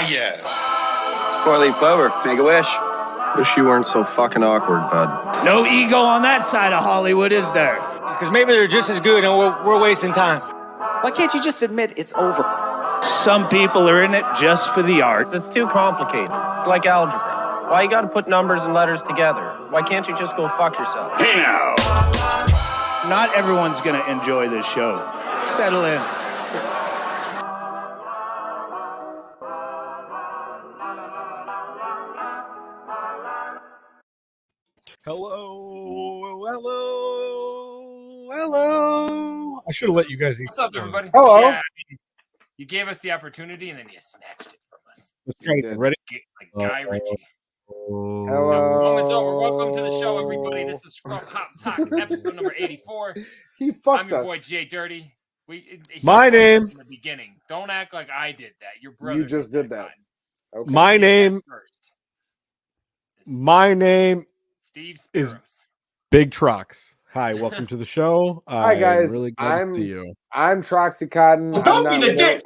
yes. It's four-leaf clover. Make a wish. Wish you weren't so fucking awkward, bud. No ego on that side of Hollywood, is there? Because maybe they're just as good and we're wasting time. Why can't you just admit it's over? Some people are in it just for the art. It's too complicated. It's like algebra. Why you gotta put numbers and letters together? Why can't you just go fuck yourself? Hey now. Not everyone's going to enjoy this show. Settle in. Hello. I should have let you guys eat. What's up, everybody? Hello. Yeah, you gave us the opportunity and then you snatched it from us. Let's try it. Ready? Like Guy Ritchie. Hello. Moment's over. Welcome to the show, everybody. This is Scrub Hop Talk, episode number 84. He fucked I'm your us. boy, JDirty. My name. In the beginning. Don't act like I did that. Your brother. You just did that. Okay. My name. Steve is Spiros. Big Trox. Hi, welcome to the show. Hi guys. Really glad to see you. I'm Troxy Cotton. Don't be the dick.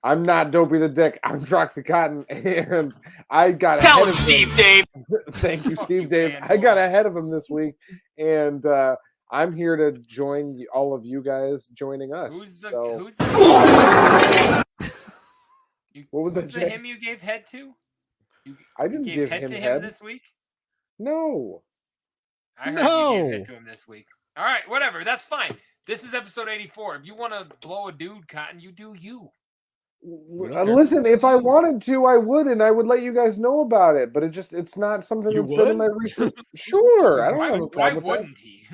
I'm not Dopey the Dick. I'm Troxy Cotton, and I got Tell ahead him, of Steve Dave. Thank you, Fuck Steve you, Dave. man. I got ahead of him this week, and I'm here to join all of you guys joining us. Who's the What was that, who's the Jay? him you gave head to? I didn't You give head him to head. him this week? No. I heard No. you gave head to him this week. All right, whatever. That's fine. This is episode 84. If you want to blow a dude, Cotton, you do you. Listen, if I wanted to, I would, and I would let you guys know about it. But it's not something You that's been in my would? research. Sure, I don't Why, have a why problem with that. wouldn't he?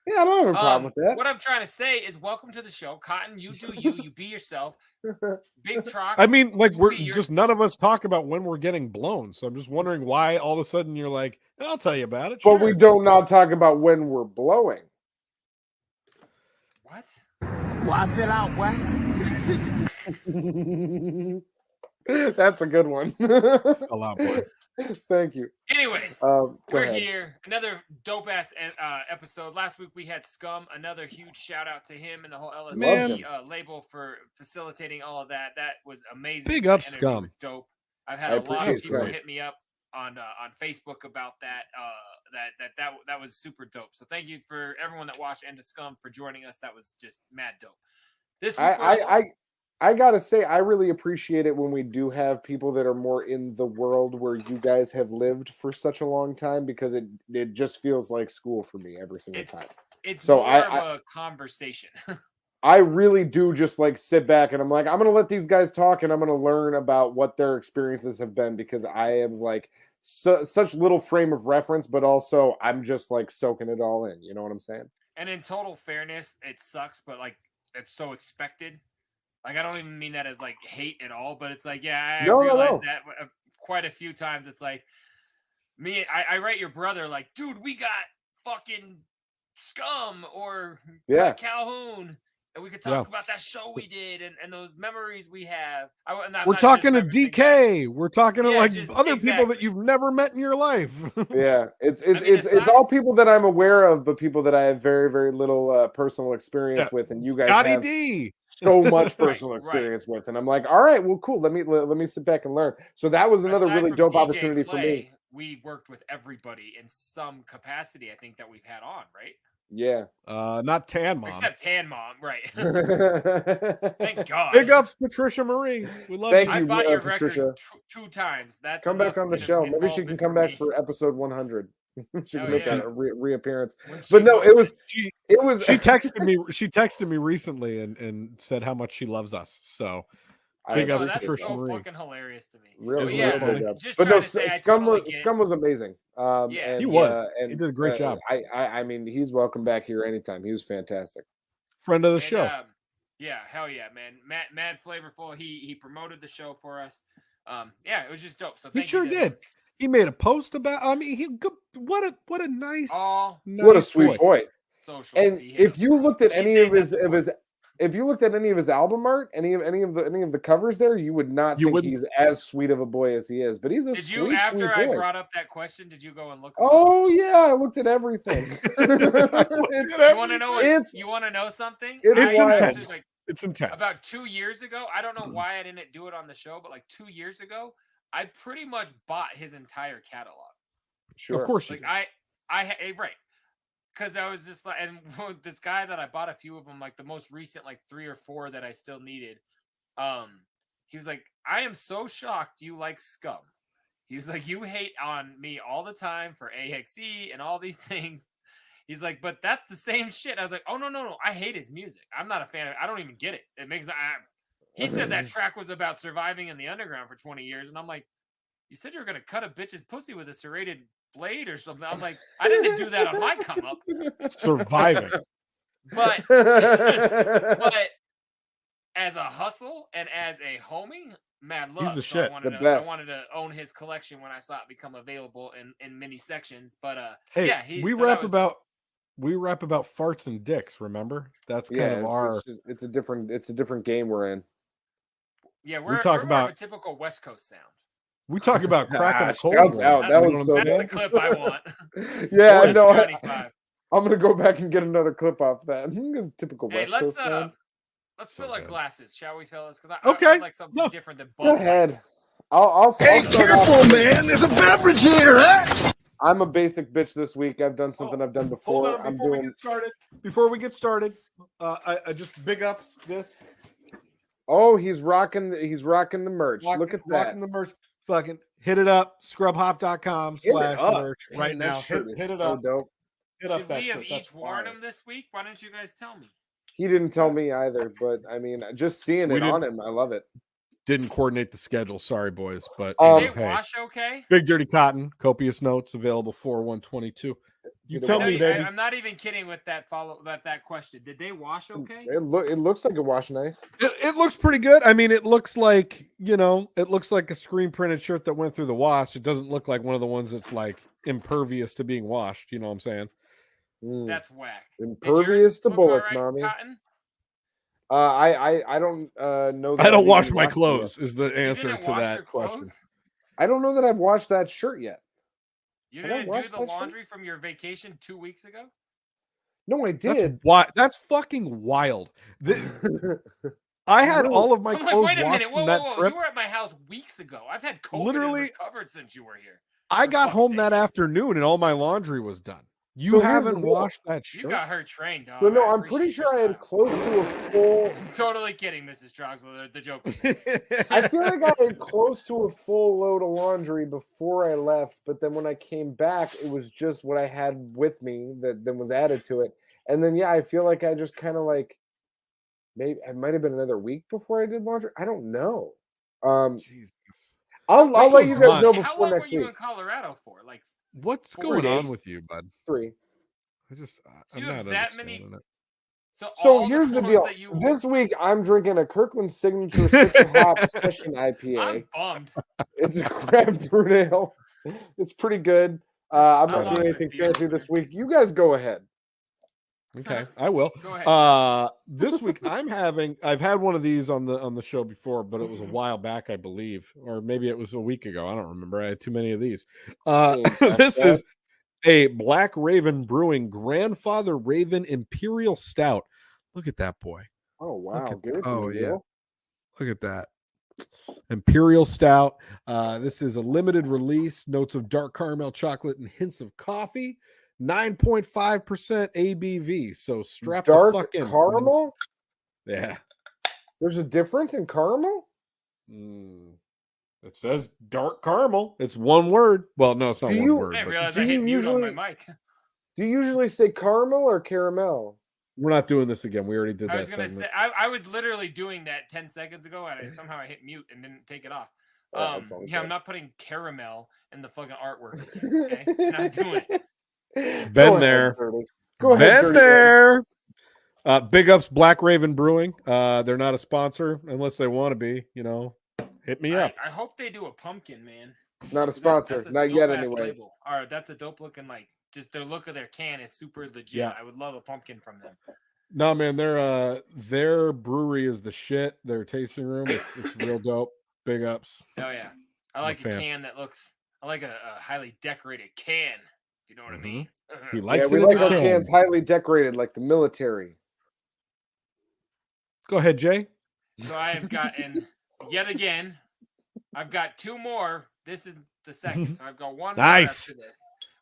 Yeah, I don't have a problem with that. What I'm trying to say is, welcome to the show, Cotton. You do you. You be yourself. Big Trox. I mean, like you we're be just none of us talk about when we're getting blown. So I'm just wondering why all of a sudden you're like, I'll tell you about it. But Sure. we don't not talk about when we're blowing. What? Well, I fill out what? That's a good one. Fell out, boy. Thank you. Anyways, Go we're ahead. here. Another dope ass episode. Last week we had Scum. Another huge shout out to him and the whole LSD label for facilitating all of that. That was amazing. Big up, The interview Scum. was dope. I've had I a lot of appreciate people that. hit me up on Facebook about that. That was super dope. So thank you for everyone that watched and to Scum for joining us. That was just mad dope. This week I gotta say, I really appreciate it when we do have people that are more in the world where you guys have lived for such a long time, because it just feels like school for me every single time. it's so more of a conversation. I really do just like sit back and I'm like, I'm gonna let these guys talk and I'm gonna learn about what their experiences have been, because I have like such little frame of reference, but also I'm just like soaking it all in. You know what I'm saying? And in total fairness, it sucks, but like it's so expected. Like I don't even mean that as like hate at all, but it's like, yeah, I realize that quite a few times. It's like me, I write your brother like, dude, we got fucking Scum or Calhoun, and we could talk about that show we did and those memories we have. We're talking to DK. We're talking to like just, other people that you've never met in your life. Yeah, it's all people that I'm aware of, but people that I have very, very little personal experience with, and you guys Scotty have D. so much personal experience with, and I'm like, all right, well, cool. Let me sit back and learn. So that was another Aside really from dope DJ opportunity for me. Clay, we worked with everybody in some capacity. I think that we've had on, right? Yeah. Not Tan Mom. Except Tan Mom, right? Thank God. Big ups, Patricia Marie. We love Thank you. I bought your Patricia. record two times. That's Come back enough on the show. Maybe she can come back me. for episode 100. She can Oh, make yeah. a reappearance. When she But no, it was. She She texted me recently and said how much she loves us. So big up, that's Patricia so Marie. fucking hilarious to me. Really, But yeah, really big up. just But trying no, to say, I Scum totally was get it. Scum was amazing. Yeah, he was. And He did a great job. I mean, he's welcome back here anytime. He was fantastic. Friend of the And, show. yeah, hell yeah, man. Mad flavorful. He promoted the show for us. Yeah, it was just dope. So He thank sure you to did. He made a post about. I mean, what a nice, all What a nice sweet voice. boy. socials. And He hit if them. you looked at These any days, of his that's of his if you looked at any of his album art, any of the covers there, you would not think he's as sweet of a boy as he is. But he's a Did sweet, you, after sweet I boy. brought up that question, did you go and look? Oh yeah, I looked at everything. You want to know? You want to know something? It's I wild. actually, like It's intense. About 2 years ago, I don't know why I didn't do it on the show, but like 2 years ago, I pretty much bought his entire catalog. Sure. Of course you Like did. right. Because I was just like, and this guy that I bought a few of them, like the most recent, like 3 or 4 that I still needed. He was like, I am so shocked you like Scum. He was like, you hate on me all the time for AXE and all these things. He's like, but that's the same shit. I was like, oh, no. I hate his music. I'm not a fan of it. I don't even get it. It makes he said that track was about surviving in the underground for 20 years. And I'm like, you said you were going to cut a bitch's pussy with a serrated blade or something. I'm like, I didn't do that on my come up. Surviving. But as a hustle and as a homie, mad love. He's the So shit. I wanted to own his collection when I saw it become available in many sections. But hey, yeah, we rap about farts and dicks. Remember, that's kind of our. It's a different game we're in. Yeah, we're talk more about of a typical West Coast sound. We talk about cracking a cold. Shouts out. That was so That's good. the clip I want. Yeah, I know. Johnny 5. I'm gonna go back and get another clip off that. Typical Hey, West Coast sound. let's So fill our good. glasses, shall we, fellas? Because Okay. I like something different than Go Bud ahead. I'll Hey, start careful, off. man. There's a beverage here, huh? I'm a basic bitch this week. I've done something I've done before. Hold on, before we get started, I just big ups this. Oh, he's rocking the merch. Look at that. Rocking the merch. Fucking hit it up. Scrubhop.com/merch right now. Hit it up. Dope. Hit up Should that we have shit. That's each worn fire. them this week? Why don't you guys tell me? He didn't tell me either, but I mean, just seeing it on him, I love it. Didn't coordinate the schedule. Sorry, boys, but Did they hey, wash okay? Big Dirty Cotton, copious notes available for 122. You tell me, baby. I'm not even kidding with that question. Did they wash okay? It looks like it washed nice. It looks pretty good. I mean, it looks like a screen printed shirt that went through the wash. It doesn't look like one of the ones that's like impervious to being washed. You know what I'm saying? That's whack. Impervious to bullets, right, mommy. Cotton? I don't know. That I don't I've wash even my washed it clothes. yet. Is the answer didn't to wash that your question? clothes? I don't know that I've washed that shirt yet. You Have I didn't do washed the that shirt? laundry from your vacation 2 weeks ago? No, I did. That's fucking wild. I had all of my I'm like, clothes wait a washed minute. from Whoa, that whoa. trip. You were at my house weeks ago. I've had COVID Literally, and recovered since you were here. I For got fuck's home sake. that afternoon and all my laundry was done. You So here's haven't the deal. washed that shirt? You got her trained, dog. So no, I I'm pretty appreciate sure I your had style. close to a full. Totally kidding, Mrs. Troxler. The joke. I feel like I had close to a full load of laundry before I left, but then when I came back, it was just what I had with me that then was added to it. And then I feel like I just kind of like maybe it might have been another week before I did laundry. I don't know. Jesus. I'll let you guys know How before long were next you week. in Colorado for? Like What's 4 going days? on with you, bud? 3. I'm you not have that many- understanding it. So all here's the clothes deal. that you This week I'm drinking a Kirkland Signature 6 Hop Session IPA. I'm bummed. It's a crab brewed ale. It's pretty good. I'm I not love doing it. anything Beer fancy beer. this week. You guys go ahead. Okay, I will. Go ahead. This week I've had one of these on the show before, but it was a while back, I believe, or maybe it was a week ago. I don't remember. I had too many of these. This is a Black Raven Brewing Grandfather Raven Imperial Stout. Look at that boy. Oh wow! At, Give it to me, Will. Look at that. Imperial Stout. This is a limited release. Notes of dark caramel chocolate and hints of coffee. 9.5% ABV. So strap Dark the fuck in. caramel? Yeah. There's a difference in caramel? It says dark caramel. It's one word. Well, no, it's not one word. I but realized do I hit you mute on usually- my mic. Do you usually say caramel or caramel? we're not doing this again. We already did I that was gonna segment. say I was literally doing that 10 seconds ago, and somehow I hit mute and didn't take it off. That's all I'm good. not putting caramel in the fucking artwork. Okay, not doing it. Been there. Go ahead. Been Dirty Man. there. Big ups Black Raven Brewing. They're not a sponsor unless they want to be. Hit me up. I hope they do a pumpkin, man. Not a sponsor. That's a Not yet, dope-ass anyway. label. All right, that's a dope looking just their look of their can is super legit. Yeah. I would love a pumpkin from them. No, man, their brewery is the shit. Their tasting room, it's real dope. Big ups. Oh yeah, I I'm a like a fan. can that looks. I like a highly decorated can. You know what I mean? He Yeah, likes we it in like the our can. cans highly decorated, like the military. Go ahead, Jay. So I have gotten yet again. I've got 2 more. This is the second, so I've got 1 more Nice. after this.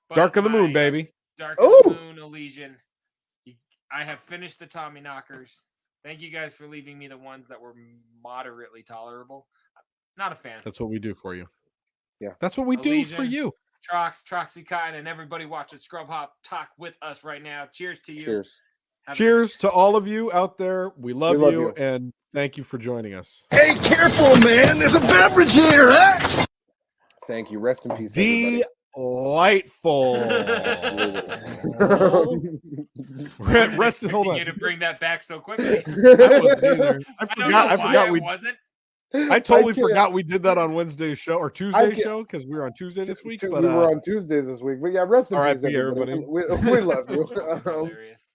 But Dark of the Moon, my, baby. Dark of the Moon, Elysian. I have finished the Tommy Knockers. Thank you guys for leaving me the ones that were moderately tolerable. Not a fan. That's what we do for you. Yeah. That's what we do for Elysian, you. Trox, Troxy Cotton, and everybody watching Scrub Hop talk with us right now. Cheers to you. Cheers. Cheers to all of you out there. We love you, and thank you for joining us. Hey, careful, man. There's a beverage here, huh? Thank you. Rest in peace, everybody. Delightful. Rest. Hold on. You to bring that back so quickly. I wasn't either. I forgot we wasn't. I totally forgot we did that on Wednesday's show or Tuesday's show because we were on Tuesday this week. But we were on Tuesdays this week. But yeah, rest in peace, everybody. We love you. Hilarious.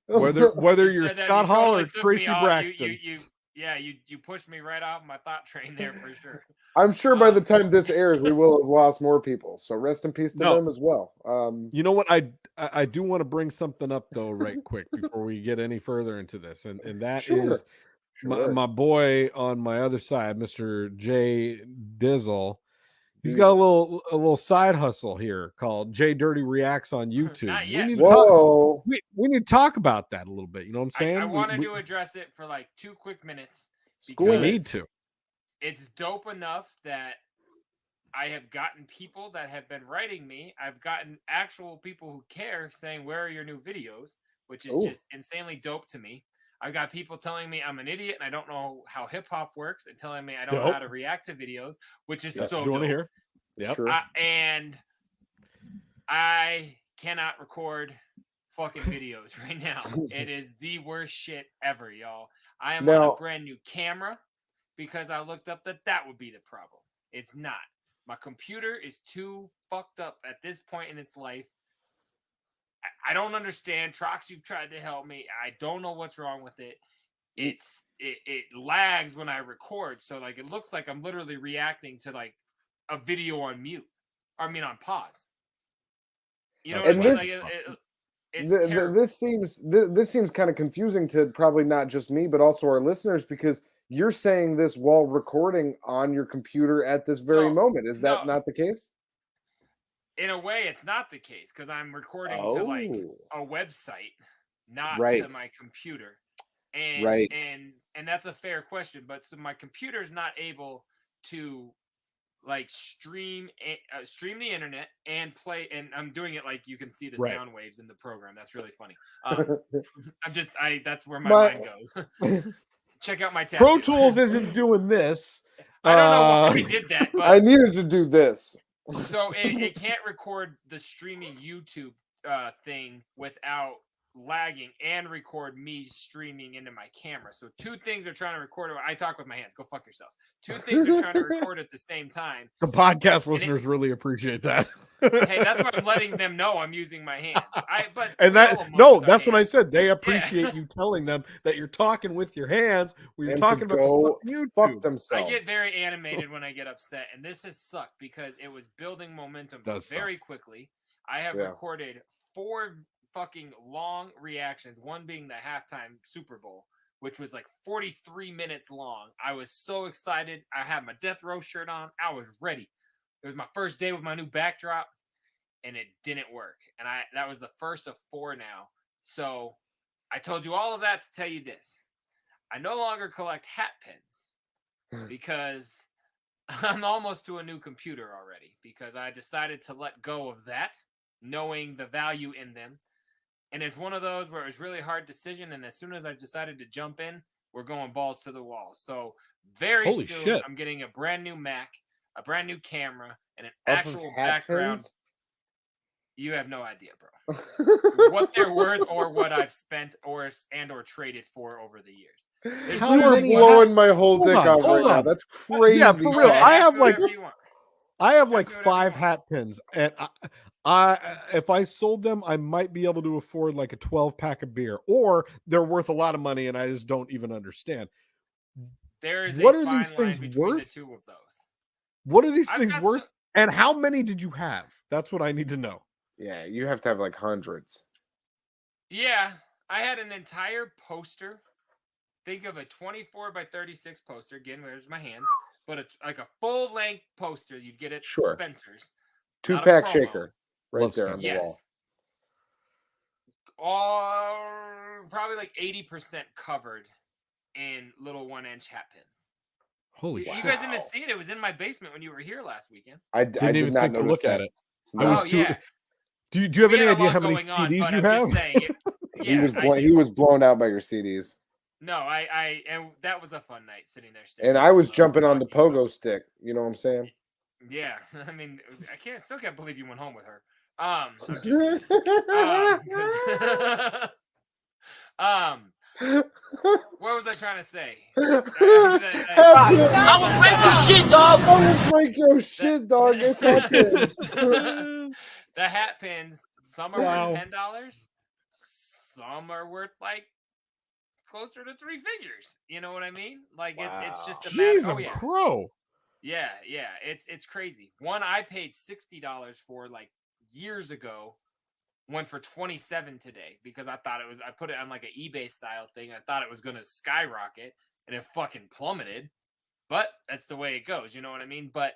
Whether you're Scott Hall or Tracy Braxton. You pushed me right off my thought train there for sure. I'm sure by the time this airs, we will have lost more people. So rest in peace to them as well. You know what? I do want to bring something up though, right quick before we get any further into this, and that is my boy on my other side, Mr. J Dizzle. He's got a little side hustle here called JDirty Reacts on YouTube. We need to talk about that a little bit. You know what I'm saying? I wanted to address it for like 2 quick minutes. We need to. It's dope enough that I have gotten people that have been writing me. I've gotten actual people who care saying, "Where are your new videos?" Which is just insanely dope to me. I've got people telling me I'm an idiot and I don't know how hip hop works, and telling me I don't know how to react to videos, which is so dope. Hear? Yep. And I cannot record fucking videos right now. It is the worst shit ever, y'all. I am on a brand new camera because I looked up that would be the problem. It's not. My computer is too fucked up at this point in its life. I don't understand. Trox, you've tried to help me. I don't know what's wrong with it. It lags when I record. So like it looks like I'm literally reacting to like a video on mute. I mean on pause. You know what I mean? This seems kind of confusing to probably not just me, but also our listeners, because you're saying this while recording on your computer at this very moment. Is that not the case? In a way, it's not the case because I'm recording to like a website, not to my computer. And that's a fair question, but so my computer's not able to like stream the internet and play, and I'm doing it like you can see the sound waves in the program. That's really funny. That's where my mind goes. Check out my tattoo. Pro Tools isn't doing this. I don't know why we did that, but I needed to do this. So it can't record the streaming YouTube thing without lagging and record me streaming into my camera. So 2 things are trying to record. I talk with my hands. Go fuck yourselves. 2 things are trying to record at the same time. The podcast listeners really appreciate that. Hey, that's why I'm letting them know I'm using my hands. That's what I said. They appreciate you telling them that you're talking with your hands. We're talking about YouTube. Fuck themselves. I get very animated when I get upset, and this has sucked because it was building momentum very quickly. I have recorded 4 fucking long reactions, one being the halftime Super Bowl, which was like 43 minutes long. I was so excited. I had my Death Row shirt on. I was ready. It was my first day with my new backdrop, and it didn't work. And that was the first of 4 now. So I told you all of that to tell you this. I no longer collect hat pins because I'm almost to a new computer already, because I decided to let go of that, knowing the value in them. And it's one of those where it was really hard decision. And as soon as I decided to jump in, we're going balls to the wall. So very soon, I'm getting a brand new Mac, a brand new camera, and an actual background. Pins? You have no idea, bro. What they're worth or what I've spent or traded for over the years. You're blowing my whole dick out right now. That's crazy. Yeah, for real. I have like 5 hat pins, and if I sold them, I might be able to afford like a 12-pack of beer, or they're worth a lot of money, and I just don't even understand. There is what are these things worth? The 2 of those. What are these things worth? And how many did you have? That's what I need to know. Yeah, you have to have like hundreds. Yeah, I had an entire poster think of a 24 by 36 poster. Again, there's my hands, but it's like a full length poster you'd get at Spencer's. 2-pack shaker right there on the wall. All probably like 80% covered in little 1-inch hat pins. Holy shit! You guys didn't see it. It was in my basement when you were here last weekend. I didn't even think to look at it. No. I was too. Yeah. Do you have any idea how many CDs you have? He was blown out by your CDs. No, and that was a fun night sitting there. And I was jumping on the pogo stick. You know what I'm saying? Yeah, I mean, I still can't believe you went home with her. What was I trying to say? I will break your shit, dog. I will break your shit, dog. It's hat pins. The hat pins. Some are worth $10. Some are worth like closer to 3 figures. You know what I mean? Like it's just a matter. Jeez, crow. Yeah, it's crazy. One I paid $60 for like years ago. Went for 27 today because I thought I put it on like an eBay style thing. I thought it was going to skyrocket and it fucking plummeted, but that's the way it goes. You know what I mean? But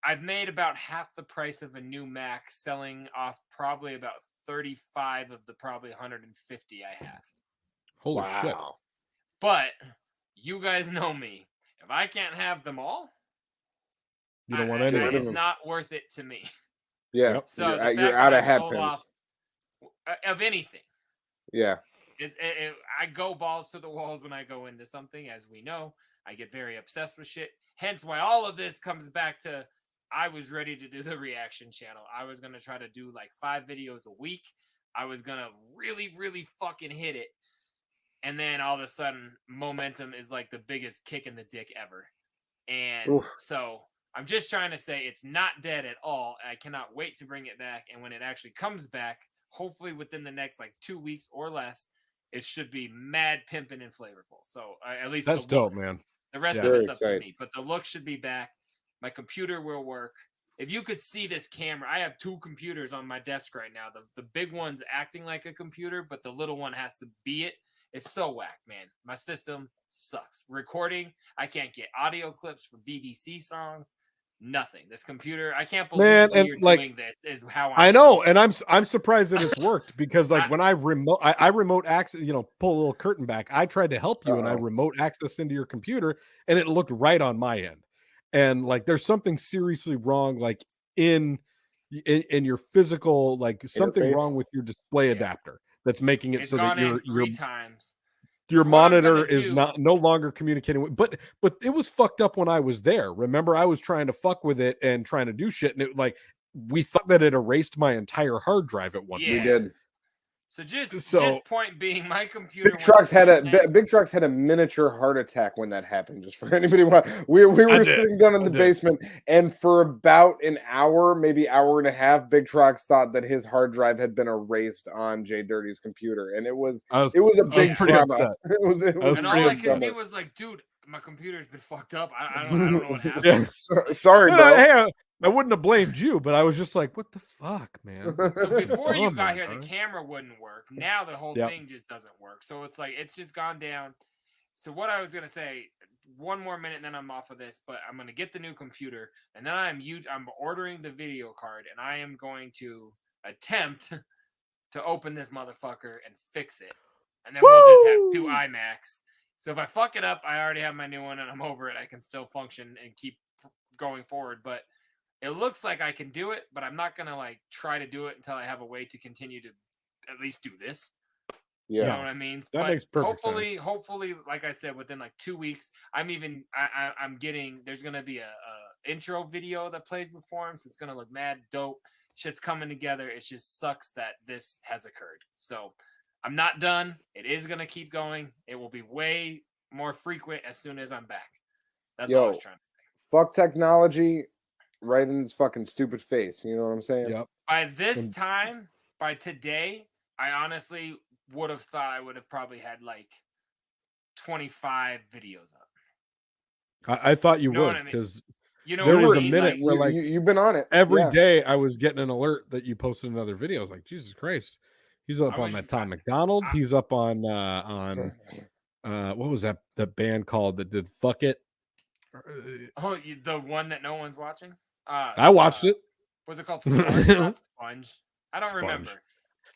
I've made about half the price of a new Mac, selling off probably about 35 of the probably 150 I have. Holy shit. But you guys know me. If I can't have them all, you don't want any of them. It's not worth it to me. Yeah, so you're out of hat pins. Of anything. Yeah. I go balls to the walls when I go into something, as we know. I get very obsessed with shit. Hence why all of this comes back to I was ready to do the reaction channel. I was going to try to do like 5 videos a week. I was going to really, really fucking hit it. And then all of a sudden, momentum is like the biggest kick in the dick ever. And so I'm just trying to say it's not dead at all. I cannot wait to bring it back. And when it actually comes back, hopefully within the next like 2 weeks or less, it should be mad pimping and flavorful. So at least that's dope, man. The rest of it's up to me. But the look should be back. My computer will work. If you could see this camera, I have 2 computers on my desk right now. The big one's acting like a computer, but the little one has to be it. It's so whack, man. My system sucks. Recording, I can't get audio clips for BDC songs. Nothing. This computer, I can't believe you're doing this. Is how I know, and I'm surprised that it's worked because like when I remote access, pull a little curtain back. I tried to help you, and I remote access into your computer, and it looked right on my end. And like, there's something seriously wrong, like in your physical, like something wrong with your display adapter that's making it so that your monitor is no longer communicating with, but it was fucked up when I was there. Remember, I was trying to fuck with it and trying to do shit, and it like we thought that it erased my entire hard drive at one point. We did. So just point being, my computer. Big Trox had a miniature heart attack when that happened. Just for anybody, we were sitting down in the basement, and for about an hour, maybe hour and a half, Big Trox thought that his hard drive had been erased on JDirty's computer, and it was a big trauma. And all I could do was like, dude, my computer's been fucked up. I don't know what happened. Yeah. Sorry, bro. I wouldn't have blamed you, but I was just like, what the fuck, man? So before you got here, the camera wouldn't work. Now the whole thing just doesn't work. So it's like, it's just gone down. So what I was going to say, one more minute and then I'm off of this, but I'm going to get the new computer, and then I'm ordering the video card, and I am going to attempt to open this motherfucker and fix it. And then we'll just have 2 iMacs. So if I fuck it up, I already have my new one and I'm over it. I can still function and keep going forward, but it looks like I can do it, but I'm not going to like try to do it until I have a way to continue to at least do this. Yeah. You know what I mean? That makes perfect sense. Hopefully, like I said, within like 2 weeks, I'm getting, there's going to be a intro video that plays before him. So it's going to look mad dope. Shit's coming together. It just sucks that this has occurred. So I'm not done. It is going to keep going. It will be way more frequent as soon as I'm back. That's all I was trying to say. Fuck technology right in his fucking stupid face. You know what I'm saying? Yep. By this time, by today, I honestly would have thought I would have probably had like 25 videos up. I thought you would, because there was a minute where like you've been on it every day. I was getting an alert that you posted another video. I was like, Jesus Christ. He's up on that Tom McDonald. He's up on what was that band called that did Fuck It? Oh, the one that no one's watching. I watched it. Was it called Sponge? Not Sponge. I don't remember.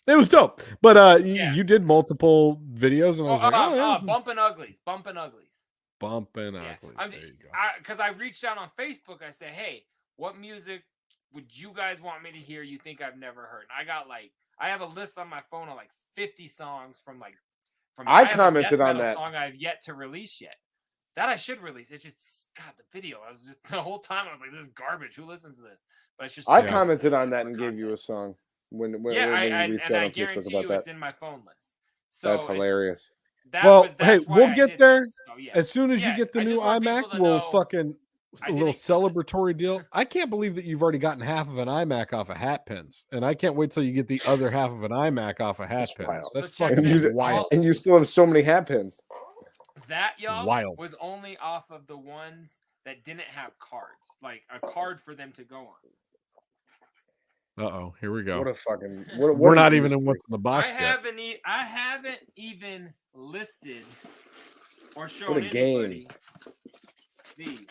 It was dope, but Yeah. you did multiple videos, and I was like, Bumpin' Uglies. Bumpin' Uglies. There you go. Because I reached out on Facebook. I said, hey, what music would you guys want me to hear? You think I've never heard? And I have a list on my phone of like 50 songs from. I commented on that song I've yet to release yet. That I should release. It's just the video. I was just the whole time I was like, this is garbage. Who listens to this? But it's just. I commented on that and gave you a song when you reached out on Facebook about that. It's in my phone list. So that's hilarious. We'll get there. So, yeah. As soon as you get the new iMac, we'll fucking a little celebratory deal. I can't believe that you've already gotten half of an iMac off of hat pins, and I can't wait till you get the other half of an iMac off of hat pins. Wild. That's So fucking wild. And you still have so many hat pins. That y'all Wild. was only off of the ones that didn't have cards, like a card for them to go on. Here we go. What a fucking. We're not even in what's in the box I yet. haven't even listed or shown What a game. anybody these.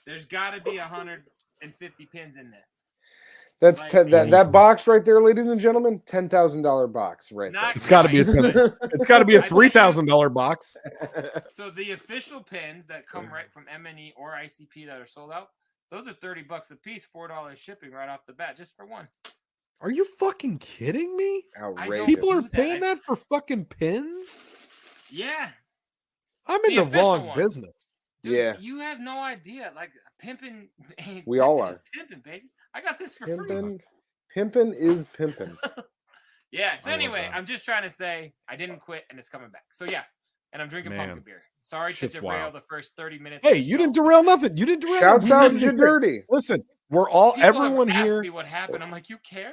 There's got to be 150 pins in this. That's Like, that box right there, ladies and gentlemen. $10,000 box right there. Not It's got to be it's got to be a $3,000 box. So the official pins that come right from M&E or ICP that are sold out, those are $30 a piece, $4 shipping right off the bat, just for one. Are you fucking kidding me? Outrageous. People are do that. paying that for fucking pins? Yeah. I'm in the wrong business. Dude, Yeah. You have no idea. Like pimping. We all are. Pimping, baby. I got this for free. Pimpin' is pimpin'. Yeah. So I love anyway, that. I'm just trying to say I didn't quit and it's coming back. So yeah. And I'm drinking Man. pumpkin beer. Sorry to Shit's derail wild. the first 30 minutes. Hey, you didn't derail nothing. You didn't derail. Shouts out nothing. JDirty. Listen, we're all People have everyone asked here. me what happened. I'm like, you care?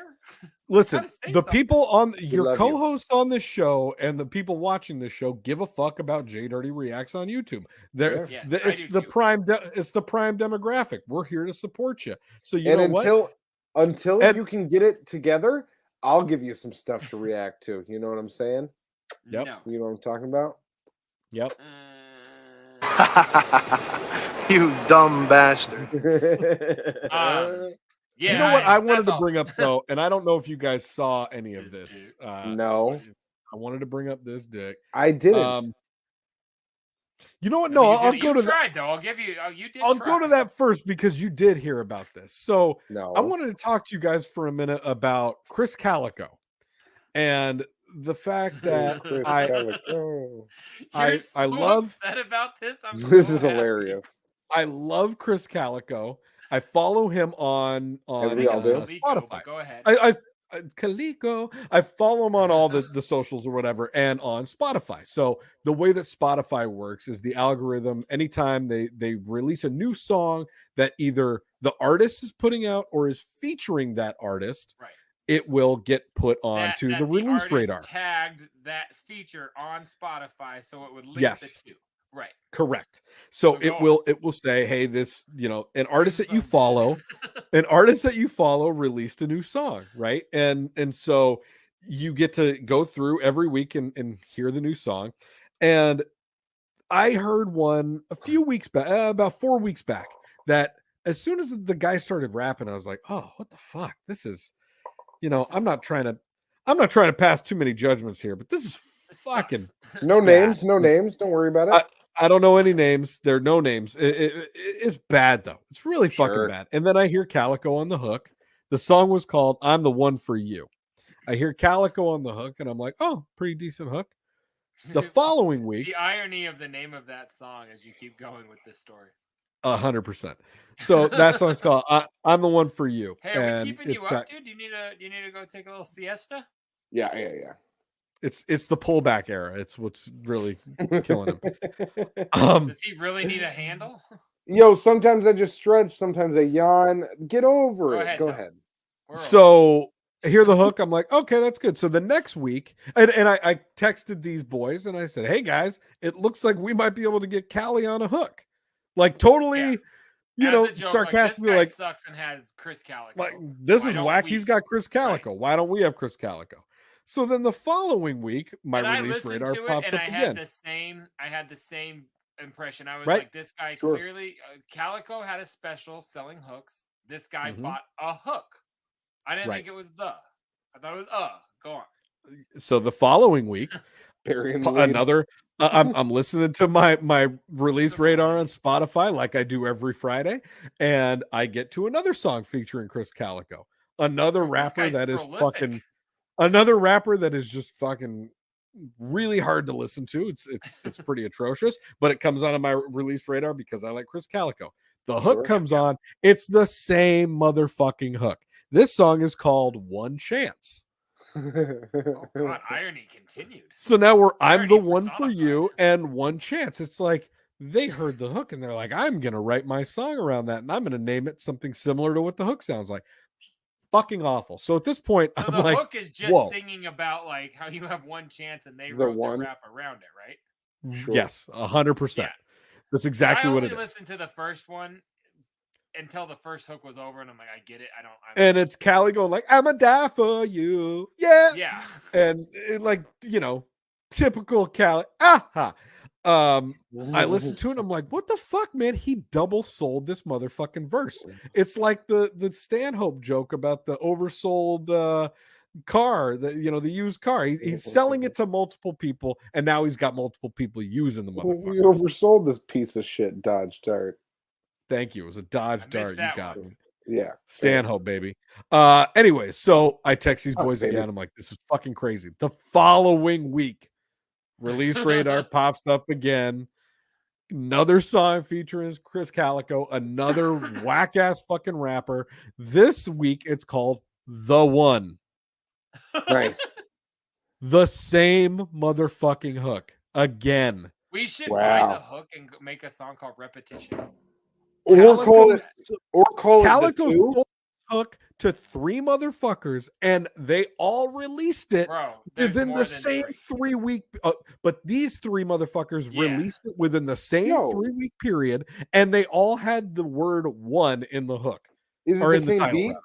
Listen, Gotta say the something. people on your love you. co-hosts on this show and the people watching this show give a fuck about JDirty Reacts on YouTube. They're Yes, the- I it's do the too. prime. It's the prime demographic. We're here to support you. So you know And what? until And- you can get it together, I'll give you some stuff to react to. You know what I'm saying? Yep. No. You know what I'm talking about? Yep. You dumb bastard. Yeah, You know what I wanted that's to all. bring up though, and I don't know if you guys saw any of this. No. I wanted to bring up this dick. I didn't. You know what? No, I'll go to that. Tried though. I'll give you. Oh, you did. I'll try. go to that first because you did hear about this. So No. I wanted to talk to you guys for a minute about Chris Calico and the fact that Chris I Calico. You're so I love upset about this. I'm This so is happy. hilarious. I love Chris Calico. I follow him on As we all do. Calico, Spotify. but go ahead. I Calico. I follow him on all the socials or whatever, and on Spotify. So the way that Spotify works is the algorithm. Anytime they release a new song that either the artist is putting out or is featuring that artist, Right. it will get put That- onto that the release artist radar. Tagged that feature on Spotify, so it would link Yes. the two. Right. Correct. So So it go will say, hey, this, an artist that you Something. follow, released a new song, right? And so you get to go through every week and hear the new song. And I heard one a few weeks back, about 4 weeks back, that as soon as the guy started rapping, I was like, oh, what the fuck? This is, I'm not trying to pass too many judgments here, but this is This fucking sucks. No names, no names. Don't worry about it. I don't know any names. There are no names. It's bad though. It's really Sure. fucking bad. And then I hear Calico on the hook. The song was called "I'm the One for You." I hear Calico on the hook, and I'm like, "Oh, pretty decent hook." The following week, The irony of the name of that song as you keep going with this story. 100%. So that song's called "I'm the One for You." Hey, are and we keeping you up, dude? Do you need to go take a little siesta? Yeah. It's the pullback era. It's what's really killing him. Does he really need a handle? Yo, sometimes I just stretch, sometimes I yawn. Get over Go it. ahead, Go though. ahead. We're So I hear the hook. I'm like, okay, that's good. So the next week, and I texted these boys and I said, hey guys, it looks like we might be able to get Callie on a hook. Like totally, Yeah. As a joke, sarcastically, like, like, this guy sucks and has Chris Calico. this Why is don't whack. we- He's got Chris Calico. Why don't we have Chris Calico? So then the following week, my and I release listened radar to it, pops and up I again. had the same impression. I was Right. like, this guy Sure. clearly, Calico had a special selling hooks. This guy Mhm. bought a hook. I didn't Right. think it was the. I thought it was Go on. So the following week, Burying the lead. another. I'm listening to my release radar on Spotify like I do every Friday, and I get to another song featuring Chris Calico, another This rapper guy's that is prolific. fucking, another rapper that is just fucking really hard to listen to. It's pretty atrocious, but it comes on my release radar because I like Chris Calico. The hook Sure. comes on, it's the same motherfucking hook. This song is called One Chance. Oh God, irony continued. So now I'm Irony the one for personified. you and One Chance. It's like they heard the hook and they're like, I'm gonna write my song around that and I'm gonna name it something similar to what the hook sounds like. Fucking awful. So at this point, So I'm the like, hook is just whoa. singing about like how you have one chance and they The wrote one. the rap around it, right? Sure. Yes, 100%. Yeah. That's exactly I what only it is. listened to the first one until the first hook was over, and I'm like, I get it. I don't. And it's Callie going like, "I'ma die for you," yeah. Yeah. And like, typical Callie. Aha. I listened to it and I'm like, what the fuck, man? He double sold this motherfucking verse. It's like the Stanhope joke about the oversold car, the used car. He's selling it to multiple people, and now he's got multiple people using the We motherfucker. oversold this piece of shit Dodge Dart. Thank you. It was a Dodge I missed Dart. You that got one. me. Yeah. Stanhope, baby. Anyway, so I text these boys baby. again. I'm like, this is fucking crazy. The following week, release radar pops up again. Another song featuring Chris Calico, another whack ass fucking rapper. This week it's called The One. Nice. The same motherfucking hook again. We should Wow. buy the hook and make a song called Repetition. Or call it the Calico two. sold hook to 3 motherfuckers, and they all released it Bro, there's within more the than same 3. 3-week. But these 3 motherfuckers Yeah. released it within the same Yo. 3-week period, and they all had the word "one" in the hook. Is it or the in the same title, beat? rather.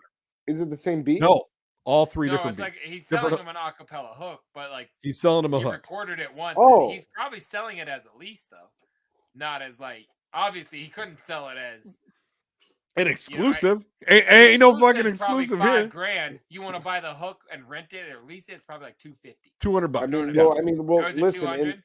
Is it the same beat? No, all 3 No, different it's beats. like he's Different selling hook. him an acapella hook, but like He's selling them a he hook. recorded it once. Oh. And he's probably selling it as a lease though, not as like obviously he couldn't sell it as An exclusive. Ain't no fucking is probably exclusive here. $5,000. You want to buy the hook and rent it or lease it? It's probably like $250. $200. I mean, Yeah. well, Or is it listen. 200?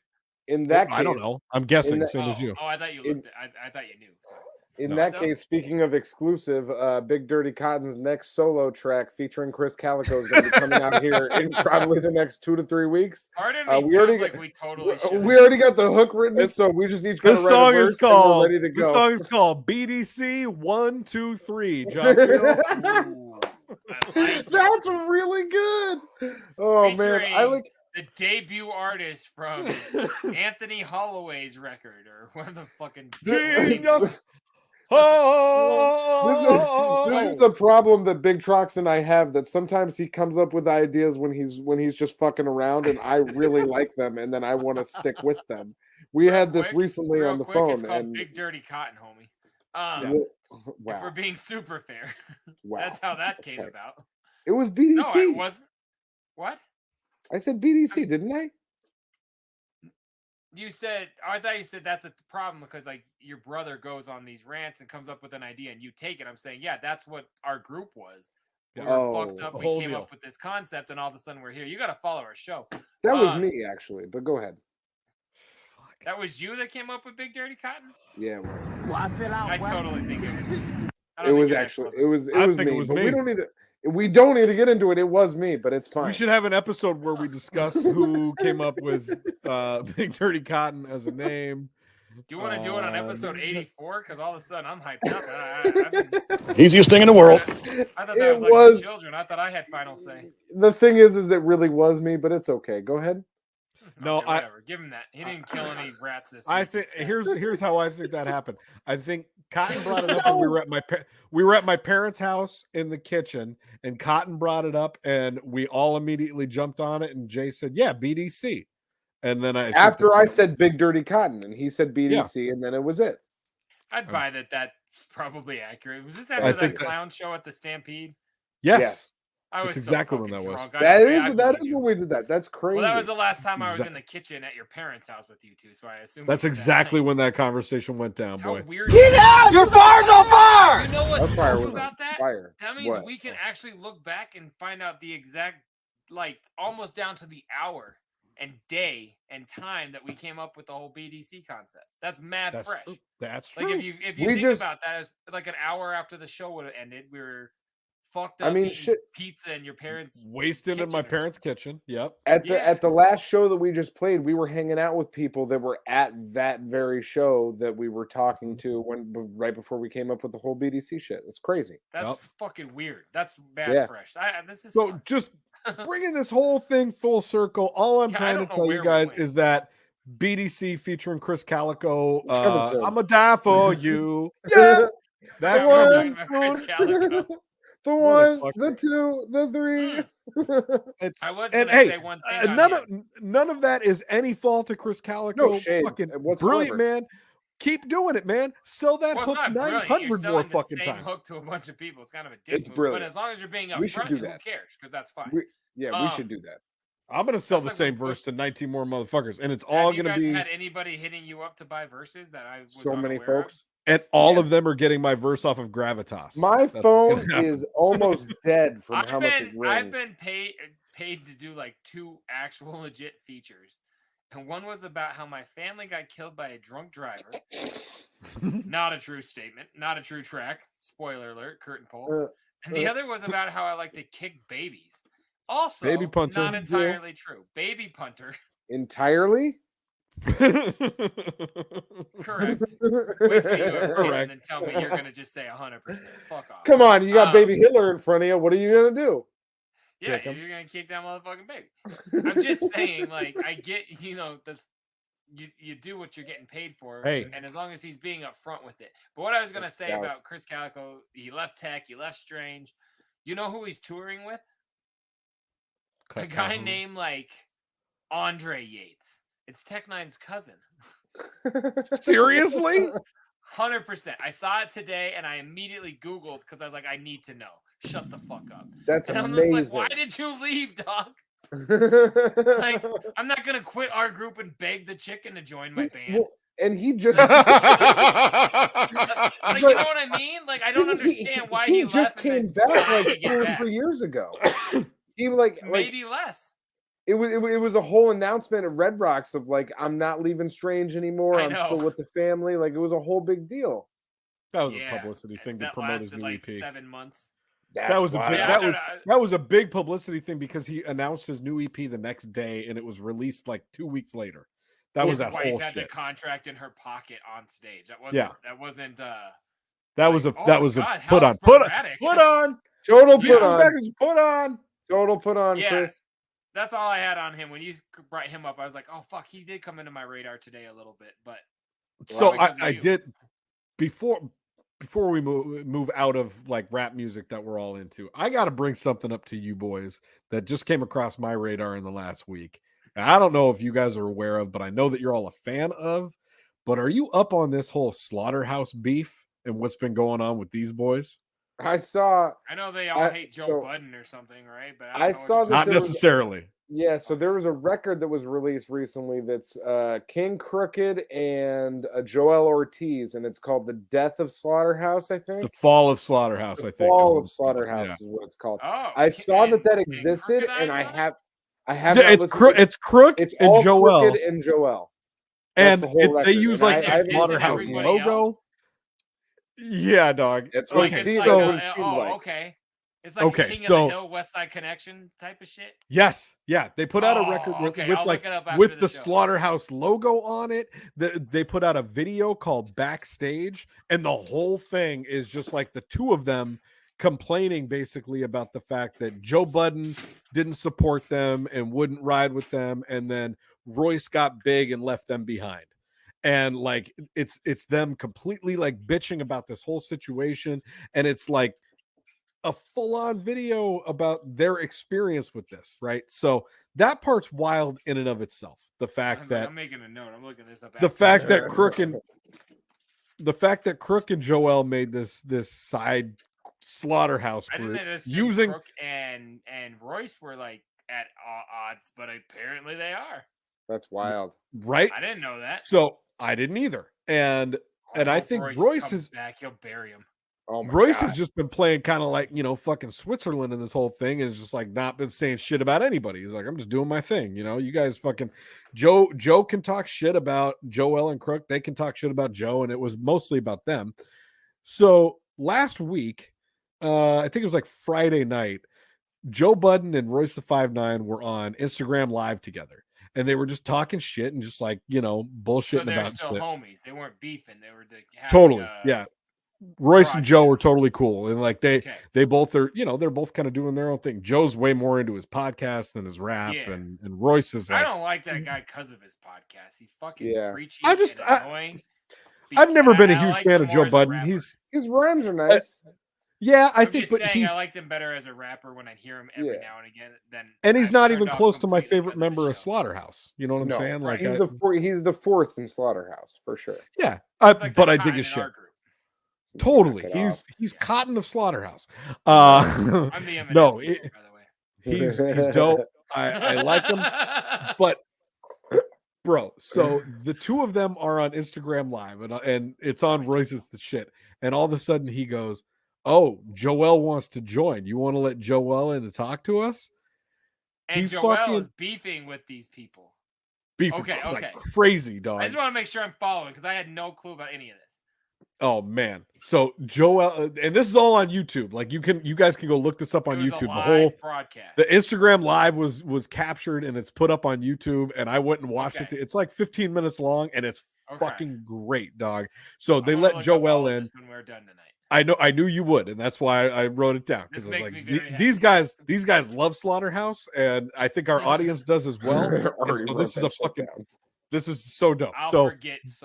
In that case, I don't know. I'm guessing, the- same as you. Oh, I thought you looked. I thought you knew. Sorry. In No. that No? case, speaking of exclusive, Big Dirty Cotton's next solo track featuring Chris Calico is going to be coming out here in probably the next 2 to 3 weeks. Part of me we feels already like got- we totally should. We already got the hook written, so we just each got This to write song a verse is called. and we're ready to This go. song is called BDC 123. Joshua. That's really good. Oh man, I Featuring like. the debut artist from Anthony Holloway's record or one of the fucking Genius. This is a problem that Big Trox and I have, that sometimes he comes up with ideas when he's just fucking around, and I really like them, and then I want to stick with them. We had this recently real on the quick, phone, It's called and Big Dirty Cotton, homie. If we're wow, being super fair, wow, that's how that came Okay. about. It was BDC. No, it wasn't. What? I said BDC, didn't I? You said, I thought you said that's a problem because like your brother goes on these rants and comes up with an idea and you take it. I'm saying, yeah, that's what our group was. We were fucked up. the We whole came deal. up with this concept and all of a sudden we're here. You got to follow our show. That was me actually, but go ahead. That was you that came up with Big Dirty Cotton? Yeah, it was. Well, I feel out. I well. totally think it was me. It was actually it was I me. think it was but me. we don't need to get into it. It was me, but it's fine. We should have an episode where we discuss who came up with Big Dirty Cotton as a name. Do you want to do it on episode 84? Because all of a sudden I'm hyped up. Easiest thing in the world. I thought that It was like was- my children. I thought I had final say. The thing is it really was me, but it's okay. Go ahead. No, Okay, whatever. Give him that. He didn't kill any rats this I week, think he said. here's how I think that happened. I think Cotton brought it up when we were at my parents' house in the kitchen, and Cotton brought it up, and we all immediately jumped on it. And Jay said, "Yeah, BDC," and then After I said Big Dirty Cotton, and he said BDC, and then it was it. I'd buy that. That's probably accurate. Was this I after that think that- clown show at the Stampede? yes. I was That's exactly so when that was. drunk. That I is believe you. when we did that. That's crazy. Well, that was the last time I was in the kitchen at your parents' house with you two, so I assume That's exactly when that conversation went down, How boy. weird! Get out! Your fire's on fire! You know what's fire dope was on about that? fire. That means What? we can actually look back and find out the exact, like, almost down to the hour and day and time that we came up with the whole BDC concept. That's mad fresh. True. That's true. Like if you think about that, as like an hour after the show would have ended, we were fucked up. Eating pizza in your parents' wasted in my parents' kitchen. Yep. At the last show that we just played, we were hanging out with people that were at that very show that we were talking to right before we came up with the whole BDC shit. It's crazy. That's fucking weird. That's bad fresh. This is so fun. just bringing this whole thing full circle. All I'm trying to tell you guys is that BDC featuring Chris Calico. I'm a die for you. Yeah, that's the coming. Chris Calico. The one, the two, the three. I was gonna say one thing. None of that is any fault of Chris Calico. No shade. Fucking brilliant, man. Keep doing it, man. Sell that hook 900 more fucking same times. hook to a bunch of people. It's kind of a dick It's move, brilliant. but as long as you're being We should upfront, do who that. cares? Because that's fine. We should do that. I'm gonna sell the That's same verse to 19 more motherfuckers, and it's all Have you gonna guys be had anybody hitting you up to buy verses that I was so many unaware of? folks. and all of them are getting my verse off of Gravitas. My That's phone what's gonna is almost dead from I've how much it rings. I've been paid to do like 2 actual legit features, and one was about how my family got killed by a drunk driver. Not a true statement, not a true track. Spoiler alert, curtain pull. And the other was about how I like to kick babies. Also, Baby punter. not entirely true. Baby punter. Entirely? Correct. Wait till you have kids and then tell me you're gonna just say 100%. Fuck off. Come on, you got baby Hitler in front of you. What are you gonna do? Yeah, you're gonna kick that motherfucking baby. I'm just saying, like, I get, you do what you're getting paid for, and as long as he's being upfront with it. But what I was gonna say about Chris Calico, he left Tech, he left Strange. You know who he's touring with? A guy named like Andre Yates. It's Tech Nine's cousin. Seriously? 100%. I saw it today and I immediately Googled because I was like, I need to know. Shut the fuck up. That's and amazing. I'm just like, why did you leave, dog? Like, I'm not gonna quit our group and beg the chicken to join my band. Well, and he just like, you know what I mean? Like, I don't understand why he just left came and back then like 2 or 3 years ago. He maybe less. It was a whole announcement at Red Rocks of like, I'm not leaving Strange anymore. I'm still with the family. Like, it was a whole big deal. That was a publicity thing to promote his new like EP. 7 months. That was a big publicity thing because he announced his new EP the next day and it was released like 2 weeks later. That was that whole had shit. The contract in her pocket on stage. That wasn't. That was a God, put on. Total put on, yeah, Chris. That's all I had on him. When you brought him up, I was like, oh fuck, he did come into my radar today a little bit, but so I did before we move out of like rap music that we're all into. I got to bring something up to you boys that just came across my radar in the last week. And I don't know if you guys are aware of, but I know that you're all a fan of. But are you up on this whole Slaughterhouse beef and what's been going on with these boys? I know they all hate Joe Budden or something, right? But I saw that not necessarily. So there was a record that was released recently that's King Crooked and Joel Ortiz, and it's called The Death of Slaughterhouse, I think. The Fall of Slaughterhouse, I think. Fall of Slaughterhouse is what it's called. Oh, I saw that existed, and I have. It's Crook and Joel. Crooked and Joel. And they use like the Slaughterhouse logo. Else? Yeah, dog. It's okay. Okay. It's like a King of the Hill, West Side Connection type of shit. Yes, yeah. They put out a record with the Slaughterhouse logo on it. They put out a video called Backstage, and the whole thing is just like the two of them complaining basically about the fact that Joe Budden didn't support them and wouldn't ride with them, and then Royce got big and left them behind. And like it's them completely like bitching about this whole situation, and it's like a full-on video about their experience with this, right? So that part's wild in and of itself. The fact that I'm making a note. I'm looking this up. The fact that Crook and Joel made this side Slaughterhouse I group didn't assume using Crook and Royce were like at odds, but apparently they are. That's wild. right. I didn't know that. So I didn't either. And I hope think Royce Royce comes is back. He'll bury him. Oh my Royce God. has just been playing kind of like, fucking Switzerland in this whole thing, and is just like not been saying shit about anybody. He's like, I'm just doing my thing. You guys fucking Joe can talk shit about Joel and Crook. They can talk shit about Joe, and it was mostly about them. So last week, I think it was like Friday night, Joe Budden and Royce the 5'9" were on Instagram Live together. And they were just talking shit and just like, bullshitting So they're about still shit. homies. They weren't beefing. They were Totally. Yeah. Royce and project. Joe are totally cool. And like they both are, they're both kind of doing their own thing. Joe's way more into his podcast than his rap. Yeah. And Royce is like, I don't like that guy because of his podcast. He's fucking preachy I just- and annoying. I've never been a I huge like fan him of more Joe as a Budden. rapper. His rhymes are nice. Yeah, I I'm think, just but saying he's, I liked him better as a rapper when I'd hear him every now and again. and he's I've not turned even off close to my completely favorite because member the of show. Slaughterhouse. You know what I'm No, saying? Like, he's the fourth in Slaughterhouse for sure. yeah, He's like but the I dig Cotton his in shit. our group. Totally. Knock it He's Cotton of Slaughterhouse. I'm the M&M No, keeper, by the way. he's dope. I like him, but bro, so the two of them are on Instagram Live, and it's on Royce's the shit, and all of a sudden he goes, "Oh, Joel wants to join. You want to let Joel in to talk to us?" And He's Joel fucking is beefing with these people. beefing Okay, like okay. crazy, dog. I just want to make sure I'm following because I had no clue about any of this. Oh man. So Joel, and this is all on YouTube. Like you guys can go look this up on It was YouTube. a The live whole broadcast. the Instagram Live was captured and it's put up on YouTube, and I went and watched it. It's like 15 minutes long and it's fucking great, dog. So they let Joel in. When we're done tonight. I knew you would, and that's why I wrote it down, because I was like, these guys love Slaughterhouse, and I think our audience does as well. And so this is so dope. So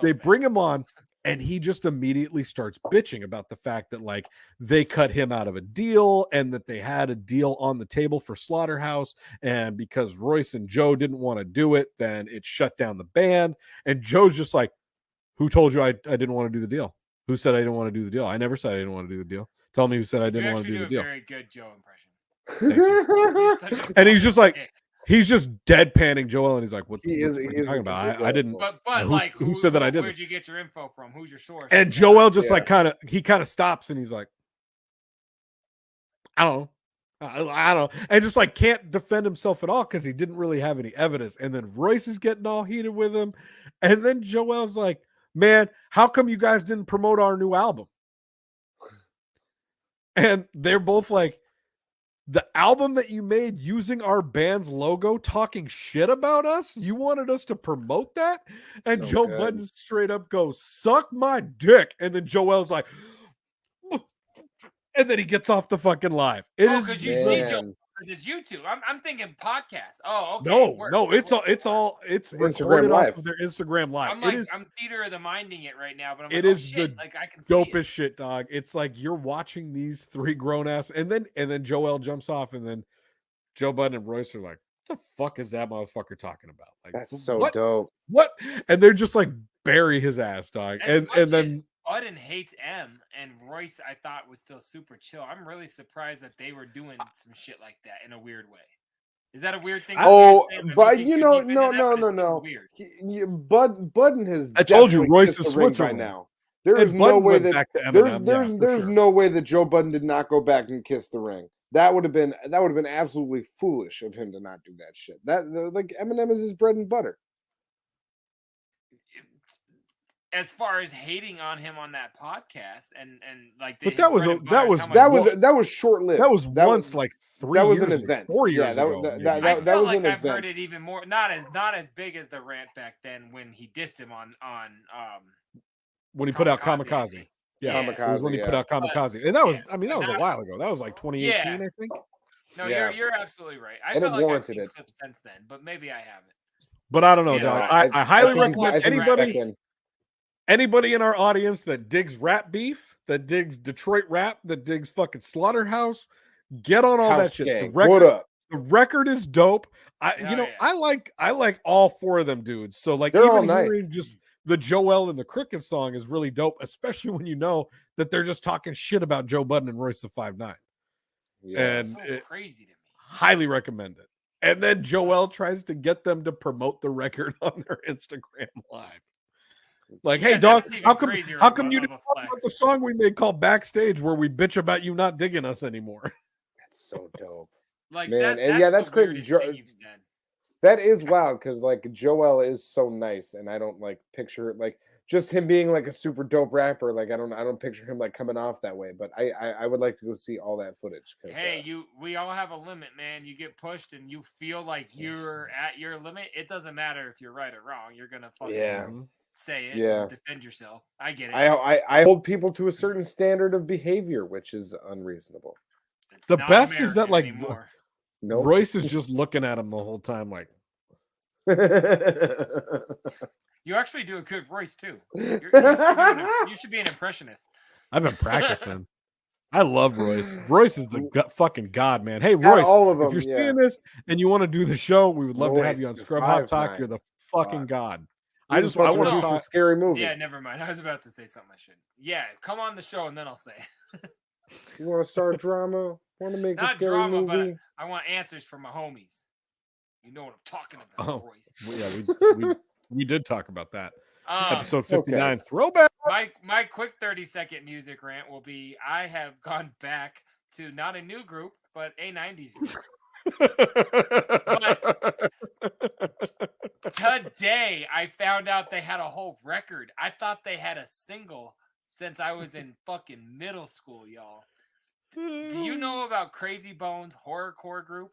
they bring him on, and he just immediately starts bitching about the fact that like they cut him out of a deal, and that they had a deal on the table for Slaughterhouse, and because Royce and Joe didn't want to do it, then it shut down the band. And Joe's just like, "Who told you I didn't want to do the deal? Who said I didn't want to do the deal? I never said I didn't want to do the deal. Tell me who said I didn't want to do the deal." Very good Joe impression. And he's just like, he's just deadpanning Joel, and he's like, "What, He what are you talking about? I didn't." But who said that I did Where'd this? you get your info from? Who's your source? And Joel just like kind of stops, and he's like, "I don't know. I don't know," and just like can't defend himself at all because he didn't really have any evidence. And then Royce is getting all heated with him, and then Joel's like, "Man, how come you guys didn't promote our new album?" And they're both like, "The album that you made using our band's logo, talking shit about us, you wanted us to promote that?" And Joe Budden straight up goes, "Suck my dick." And then Joel's like, and then he gets off the fucking live. Because you see Joe, because it's YouTube. I'm thinking podcast. Oh, okay. No, it's recorded off of their Instagram Live. I'm like, I'm theater of the minding it right now, but I'm like, it is shit. the like I can see dopest shit, dog. It's like you're watching these three grown ass, and then Joel jumps off, and then Joe Budden and Royce are like, "What the fuck is that motherfucker talking about?" Like, that's so what? dope. What? And they're just like bury his ass, dog. And then Budden hates M, and Royce I thought was still super chill. I'm really surprised that they were doing some shit like that in a weird way. Is that a weird thing? Oh, but no. Budden has. I told you, Royce is Switzerland by now. There is no way that there's no way that Joe Budden did not go back and kiss the ring. That would have been absolutely foolish of him to not do that shit. Like Eminem is his bread and butter. As far as hating on him on that podcast and like, but that was short lived. That was once like 3 that was years an event. 4 years ago. That was like I've heard it even more. Not as big as the rant back then when he dissed him on when he put out Kamikaze. Yeah, it was when he put out Kamikaze, and that was that was a while ago. That was like 2018, I think. No, you're absolutely right. I felt like I've seen clips since then, but maybe I haven't. But I don't know, dog. I highly recommend anybody in our audience that digs rap beef, that digs Detroit rap, that digs fucking Slaughterhouse, get on all that shit. The record is dope. I like all four of them dudes. So like, they're even all nice. Hearing just the Joel and the Cricket song is really dope, especially when you know that they're just talking shit about Joe Budden and Royce the 5'9". That's And so crazy to me. highly recommend it. And then Joel tries to get them to promote the record on their Instagram live. Like, hey, dog, how come you didn't talk about the song we made called Backstage where we bitch about you not digging us anymore? That's so dope. Like, man, that's crazy. That is wild because like Joel is so nice, and I don't like picture like just him being like a super dope rapper. Like I don't picture him like coming off that way. But I would like to go see all that footage. Hey, we all have a limit, man. You get pushed and you feel like you're at your limit. It doesn't matter if you're right or wrong. You're gonna fucking say it. And defend yourself. I get it. I hold people to a certain standard of behavior, which is unreasonable. It's the not best American is that like nope. Royce is just looking at him the whole time, like. You actually do a good voice too. You should be an impressionist. I've been practicing. I love Royce. Royce is the fucking god, man. Hey, Royce, all of them, if you're seeing this and you want to do the show, we would love to have you on Royce, Scrub Hop Talk. You're the fucking god. I want to do a scary movie. Yeah, never mind. I was about to say something I shouldn't. Yeah, come on the show and then I'll say. You want to start drama? Want to make a scary drama, movie? but I want answers from my homies. You know what I'm talking about, Royce. Yeah, we did talk about that. Episode 59 throwback. My quick 30-second music rant will be: I have gone back to not a new group, but a 90s group. But today I found out they had a whole record. I thought they had a single since I was in fucking middle school, y'all. Do you know about Crazy Bones horrorcore group?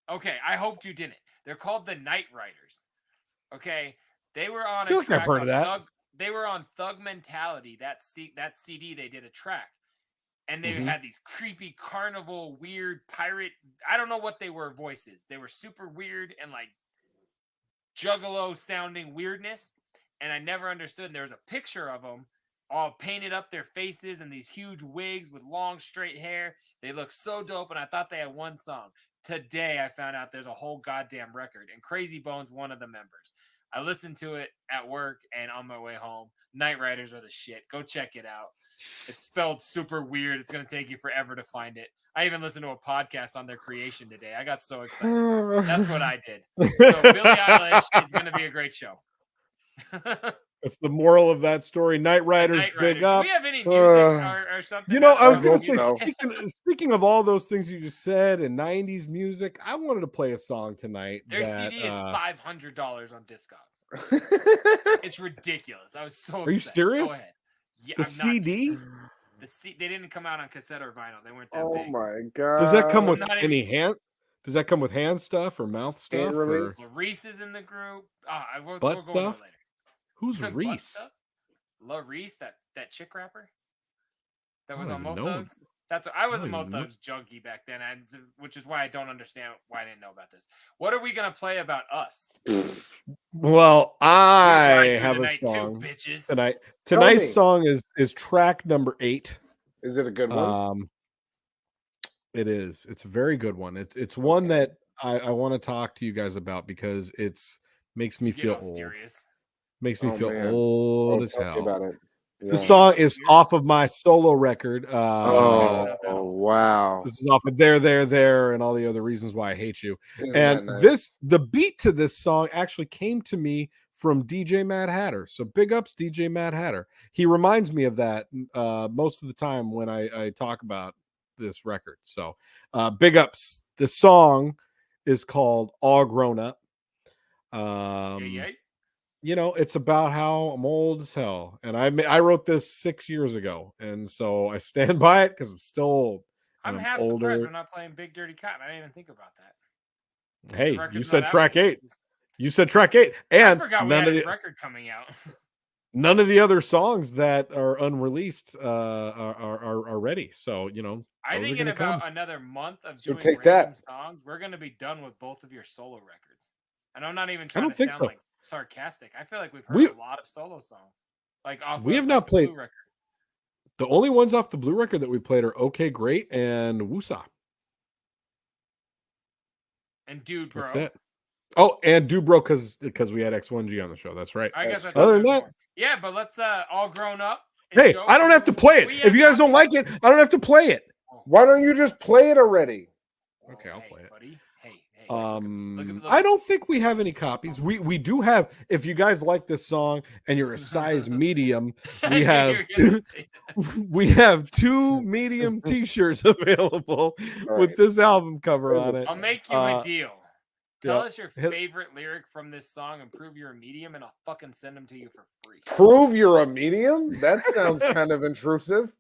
Okay, I hoped you didn't. They're called the Night Riders. Okay, they were on. I feel like I've heard of that. They were on Thug Mentality. That CD. They did a track, and they had these creepy carnival, weird pirate. I don't know what they were. Voices. They were super weird and like juggalo sounding weirdness. And I never understood. And there was a picture of them all painted up their faces and these huge wigs with long straight hair. They look so dope, and I thought they had one song. Today, I found out there's a whole goddamn record, and Crazy Bones, one of the members. I listened to it at work and on my way home. Night Riders are the shit. Go check it out. It's spelled super weird. It's going to take you forever to find it. I even listened to a podcast on their creation today. I got so excited. That's what I did. So Billie Eilish is going to be a great show. That's the moral of that story. Night Riders, big up. Do we have any music or something? You know, I was going to say, speaking of all those things you just said and 90s music, I wanted to play a song tonight. Their CD is $500 on Discogs. It's ridiculous. I was so upset. Are you serious? Go ahead. Yeah, the CD? They didn't come out on cassette or vinyl. They weren't that big. Oh my god! Does that come with any hand? Does that come with hand stuff or mouth stuff? Or Reese is in the group. Butt stuff. Who's Reese? La Reese, that chick rapper that was on Mo Thugs. I was a Mo Thugs junkie back then, which is why I don't understand why I didn't know about this. What are we gonna play about us? Well, I have a song tonight. Tonight's song is track number 8. Is it a good one? It is. It's a very good one. It's one that I want to talk to you guys about because makes me feel old. Serious. Makes me feel old as hell. About it. Yeah. The song is off of my solo record. Wow! This is off of There, and all the other reasons why I hate you. And the beat to this song actually came to me from DJ Mad Hatter. So big ups, DJ Mad Hatter. He reminds me of that most of the time when I talk about this record. So big ups. The song is called All Grown Up. You know, it's about how I'm old as hell, and I wrote this 6 years ago, and so I stand by it because I'm still old. I'm half surprised we're not playing Big Dirty Cotton. I didn't even think about that. Hey, you said track 8. You said track 8, and I forgot none of the record coming out. None of the other songs that are unreleased are ready. So you know, I think in about another month of doing random songs, we're going to be done with both of your solo records. And I'm not even trying to sound like sarcastic. I feel like we've heard a lot of solo songs. Like off we have not played Blue record. The only ones off the Blue record that we played are Okay Great and Woosah. And Dude Bro. That's it. Oh, and Dude Bro because we had X1G on the show. That's right. I guess other than that, Yeah, but let's all grown up. Hey, I don't have to play it. If you guys don't like it, I don't have to play it. Why don't you just play it already? Okay, I'll play it. Buddy. Hey. Look. I don't think we have any copies. We do have. If you guys like this song and you're a size medium, we have 2 medium T-shirts available with this album cover on it. I'll make you a deal. Tell us your favorite lyric from this song and prove you're a medium, and I'll fucking send them to you for free. Prove you're a medium? That sounds kind of intrusive.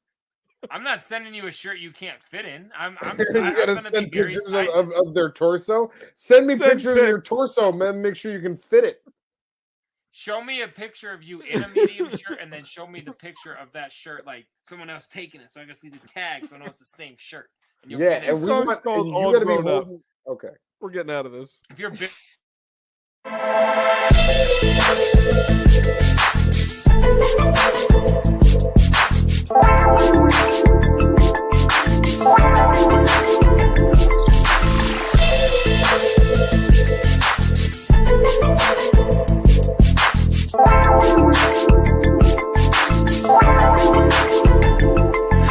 I'm not sending you a shirt you can't fit in. You gotta send pictures of their torso. Send pictures of your torso, man. Make sure you can fit it. Show me a picture of you in a medium shirt, and then show me the picture of that shirt, like someone else taking it, so I can see the tag, so I know it's the same shirt. And Yeah, and we want called you All gotta be Grown Up. holding. Okay, We're getting out of this. If you're big.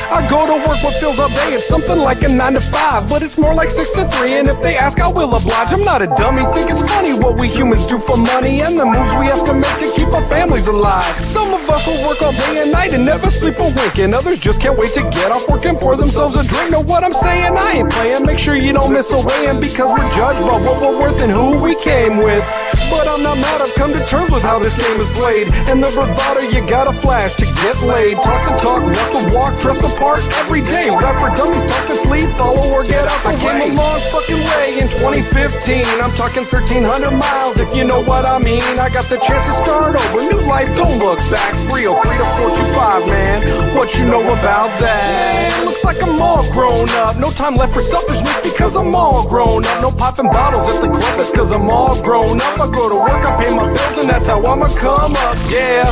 I go to work what feels all day, it's something like a 9 to 5, but it's more like 6 to 3, and if they ask I will oblige. I'm not a dummy, think it's funny what we humans do for money and the moves we have to make to keep our families alive. Some of us will work all day and night and never sleep a wink, and others just can't wait to get off work and pour themselves a drink. Know what I'm saying? I ain't playing, make sure you don't miss a way, and because we're judged by what we're worth and who we came with. But I'm not mad, I've come to terms with how this game is played, and the bravado you gotta flash to get laid. Talk the talk, walk the walk, dress apart every day. Rap for dummies, talk to sleep, follow or get out the way. I came a long fucking way in 2015. I'm talking 1,300 miles, if you know what I mean. I got the chance to start over, new life, don't look back. 303 to 425, man, what you know about that? Looks like I'm all grown up, no time left for selfishness because I'm all grown up. No popping bottles at the club, it's cause I'm all grown up. I go to work, I pay my bills, and that's how I'ma come up, yeah.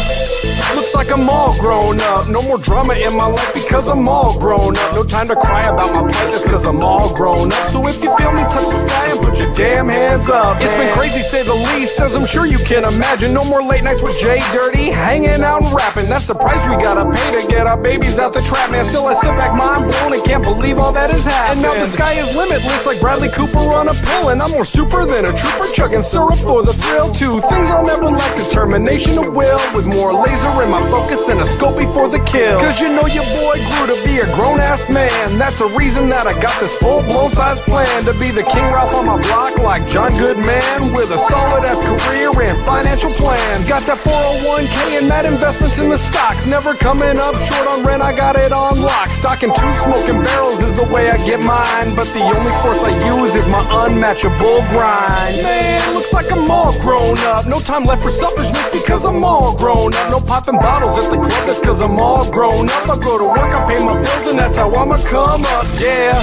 Looks like I'm all grown up, no more drama in my life because I'm all grown up. No time to cry about my plight just cause I'm all grown up. So if you feel me, touch the sky and put your damn hands up, man. It's been crazy, say the least, as I'm sure you can imagine. No more late nights with JDirty, hanging out and rapping. That's the price we gotta pay to get our babies out the trap, man. Still I sit back mind blown and can't believe all that has happened. And now the sky is limitless like Bradley Cooper on a pill, and I'm more super than a trooper chugging syrup for the thrill. 2 things I'll never lack, determination of will, with more laser in my focus than a scope before the kill. Cause you know your boy grew to be a grown-ass man. That's the reason that I got this full-blown size plan to be the King Ralph on my block like John Goodman, with a solid-ass career and financial plan. Got that 401k and that investments in the stocks, never coming up short on rent, I got it on lock. Stocking 2 smoking barrels is the way I get mine, but the only force I use is my unmatchable grind. Man, looks like I'm all grown up, no time left for selfishness because I'm all grown up. No popping bottles at the club, that's cause I'm all grown up. I go to work, I pay my bills, and that's how I'ma come up, yeah.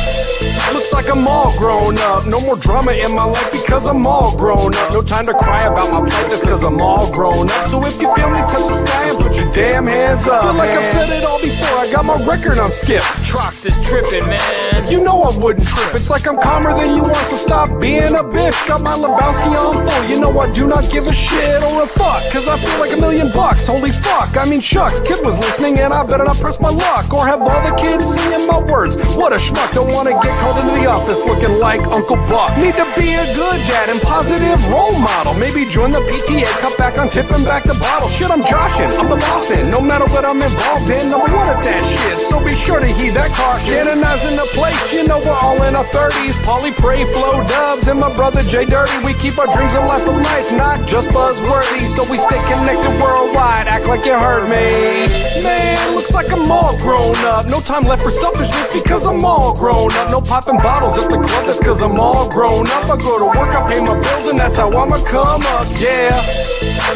Looks like I'm all grown up, no more drama in my life because I'm all grown up. No time to cry about my plight just cause I'm all grown up. So if you feel me, touch the sky and put your damn hands up. Feel like I've said it all before, I got my record on skip. Trox is tripping, man. You know I wouldn't trip, it's like I'm calmer than you are, so stop being a bitch. Got my Lebowski on full, you know I do not give a shit or a fuck, cause I feel like $1 million. Holy fuck, I mean shucks, kid was listening and I better not press my luck, or have all the kids singing my words. What a schmuck, don't wanna get called into the office looking like Uncle Buck. Need to be a good dad and positive role model, maybe join the PTA, cut back on tipping back the bottle. Shit, I'm joshing, I'm the bossin', no matter what I'm involved in, number 1 at that shit, so be sure to heed that caution. Canonizing the place, you know we're all in our 30s, Polly Pray, Flow Dubs, and my brother JDirty. We keep our dreams alive for life, not just buzzworthy, so we stay connected worldwide, act like you heard me. Man, looks like I'm all grown up, no time left for selfishness because I'm all grown up. No popping bottles at the club, that's cause I'm all grown up. I go to work, I pay my bills, and that's how I'ma come up, yeah.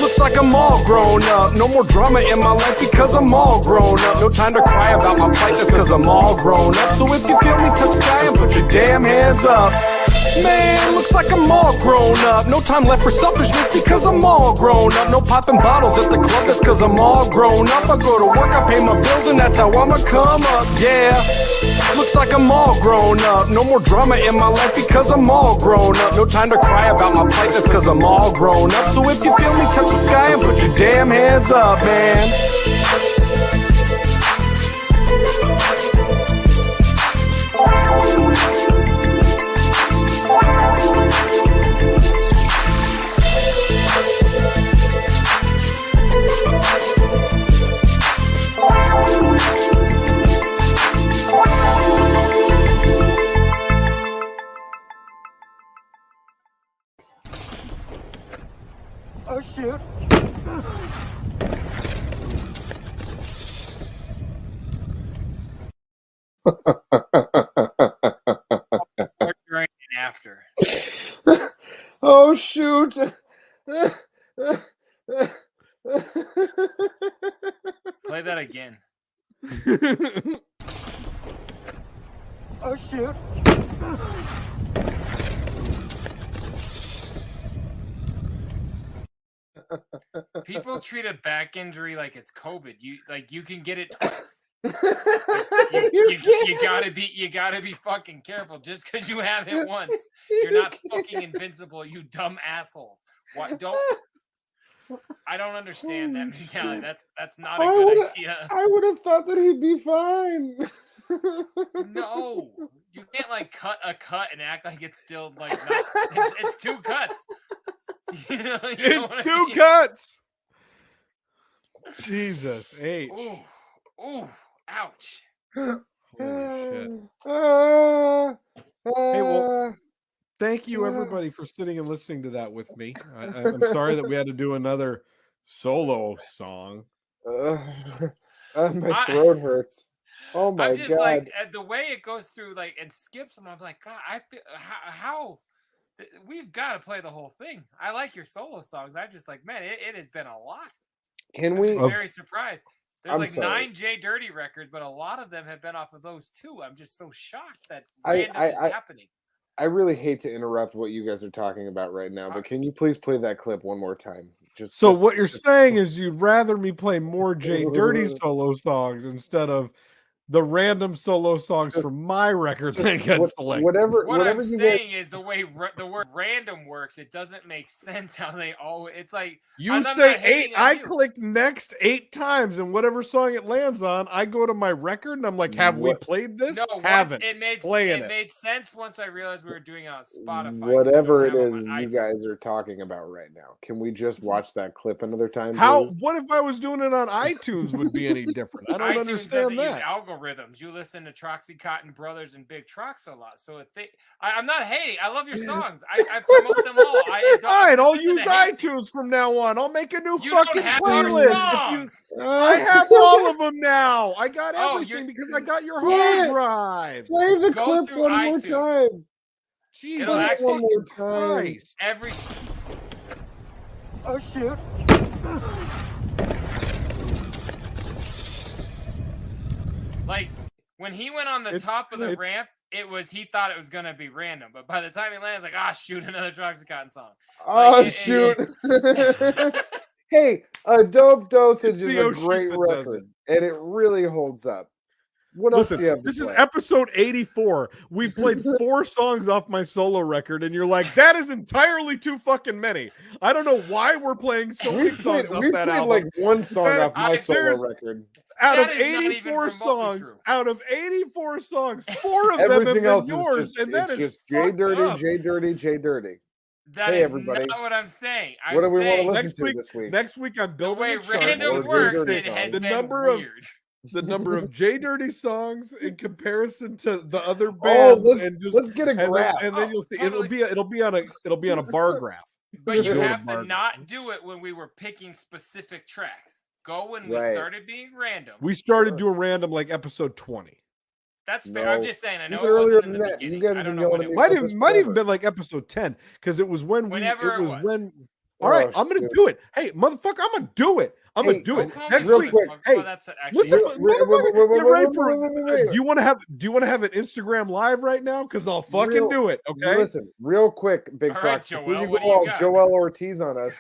Looks like I'm all grown up, no more drama in my life because I'm all grown up. No time to cry about my plight, that's cause I'm all grown up. So if you feel me, touch the sky and put your damn hands up. Man, looks like I'm all grown up, no time left for selfishness because I'm all grown up. No popping bottles at the club, that's cause I'm all grown up. I go to work, I pay my bills, and that's how I'ma come up, yeah. Looks like I'm all grown up, no more drama in my life because I'm all grown up. No time to cry about my plight, that's cause I'm all grown up. So if you feel me, touch the the sky and put your damn hands up, man. Oh, shoot. Or during and after. Oh shoot! Play that again. Oh, shoot. People treat a back injury like it's COVID. You can get it twice. You gotta be fucking careful. Just because you have it once, you're not fucking invincible. You dumb assholes. Why don't? I don't understand that mentality. That's not a good idea. I would have thought that he'd be fine. No, you can't like cut a cut and act like it's still like not. It's two cuts. You know It's two I mean? cuts. Jesus H. Ooh, ouch. Holy shit. Hey, well, thank you everybody for sitting and listening to that with me. I'm sorry that we had to do another solo song. My throat hurts. Oh my I'm just god! like the way it goes through, like it skips them. I'm like, God, I feel how we've got to play the whole thing. I like your solo songs. I'm just like, man, it has been a lot. Can we? I'm very surprised. There's I'm like sorry. 9 JDirty records, but a lot of them have been off of those too. I'm just so shocked that I is happening. I really hate to interrupt what you guys are talking about right now, but can you please play that clip one more time? So what you're saying is you'd rather me play more JDirty solo songs instead of the random solo songs from my record that gets selected. What I'm saying is the way the word random works, it doesn't make sense how they all. It's like you say 8. I click next 8 times, and whatever song it lands on, I go to my record and I'm like, "Have we played this? No, haven't." It made sense once I realized we were doing it on Spotify. Whatever it is you guys are talking about right now, can we just watch that clip another time? How? Please? What if I was doing it on iTunes? Would be any different? I don't iTunes understand doesn't that. use algorithms. You listen to Troxy Cotton Brothers and Big Trox a lot, so if I'm not hating. I love your songs. I promote them all. All right, I'll use iTunes from now on. I'll make a new fucking playlist. I have all of them now. I got everything because I got your hard drive. Play the clip one more time. Jesus, one more time. Christ. Oh, shoot. Like when he went on the top of the ramp, he thought it was gonna be random, but by the time he lands, like, shoot, another Troxy Cotton song. Shoot. Hey, a Dope Dosage is a great record, and it really holds up. What else do you have to This play? is episode 84. We've played 4 songs off my solo record, and you're like, that is entirely too fucking many. I don't know why we're playing so many songs off that album. Like one song off my solo record. Out of 84 songs, 4 of them have been yours, and that is just JDirty. That is everybody. Not what I'm saying. What do we want to listen to this week? Next week I'm building the way random works. It has been weird. The number of JDirty songs in comparison to the other bands, let's get a graph, and then you'll see it'll be on a bar graph. But you have to not do it when we were picking specific tracks. Go when we started being random. We started doing random like episode 20. That's fair. I'm just saying. I know it wasn't in the beginning. You guys I don't know when it might even been like episode 10 because it was when Whenever it was when. All right, I'm gonna do it. Hey, motherfucker, I'm gonna do it. I'm gonna do it next week. Hey, listen, do you want to have an Instagram live right now? Because I'll fucking do it. Okay. Listen, real quick, Big Trox. Before you go all Joel Ortiz on us,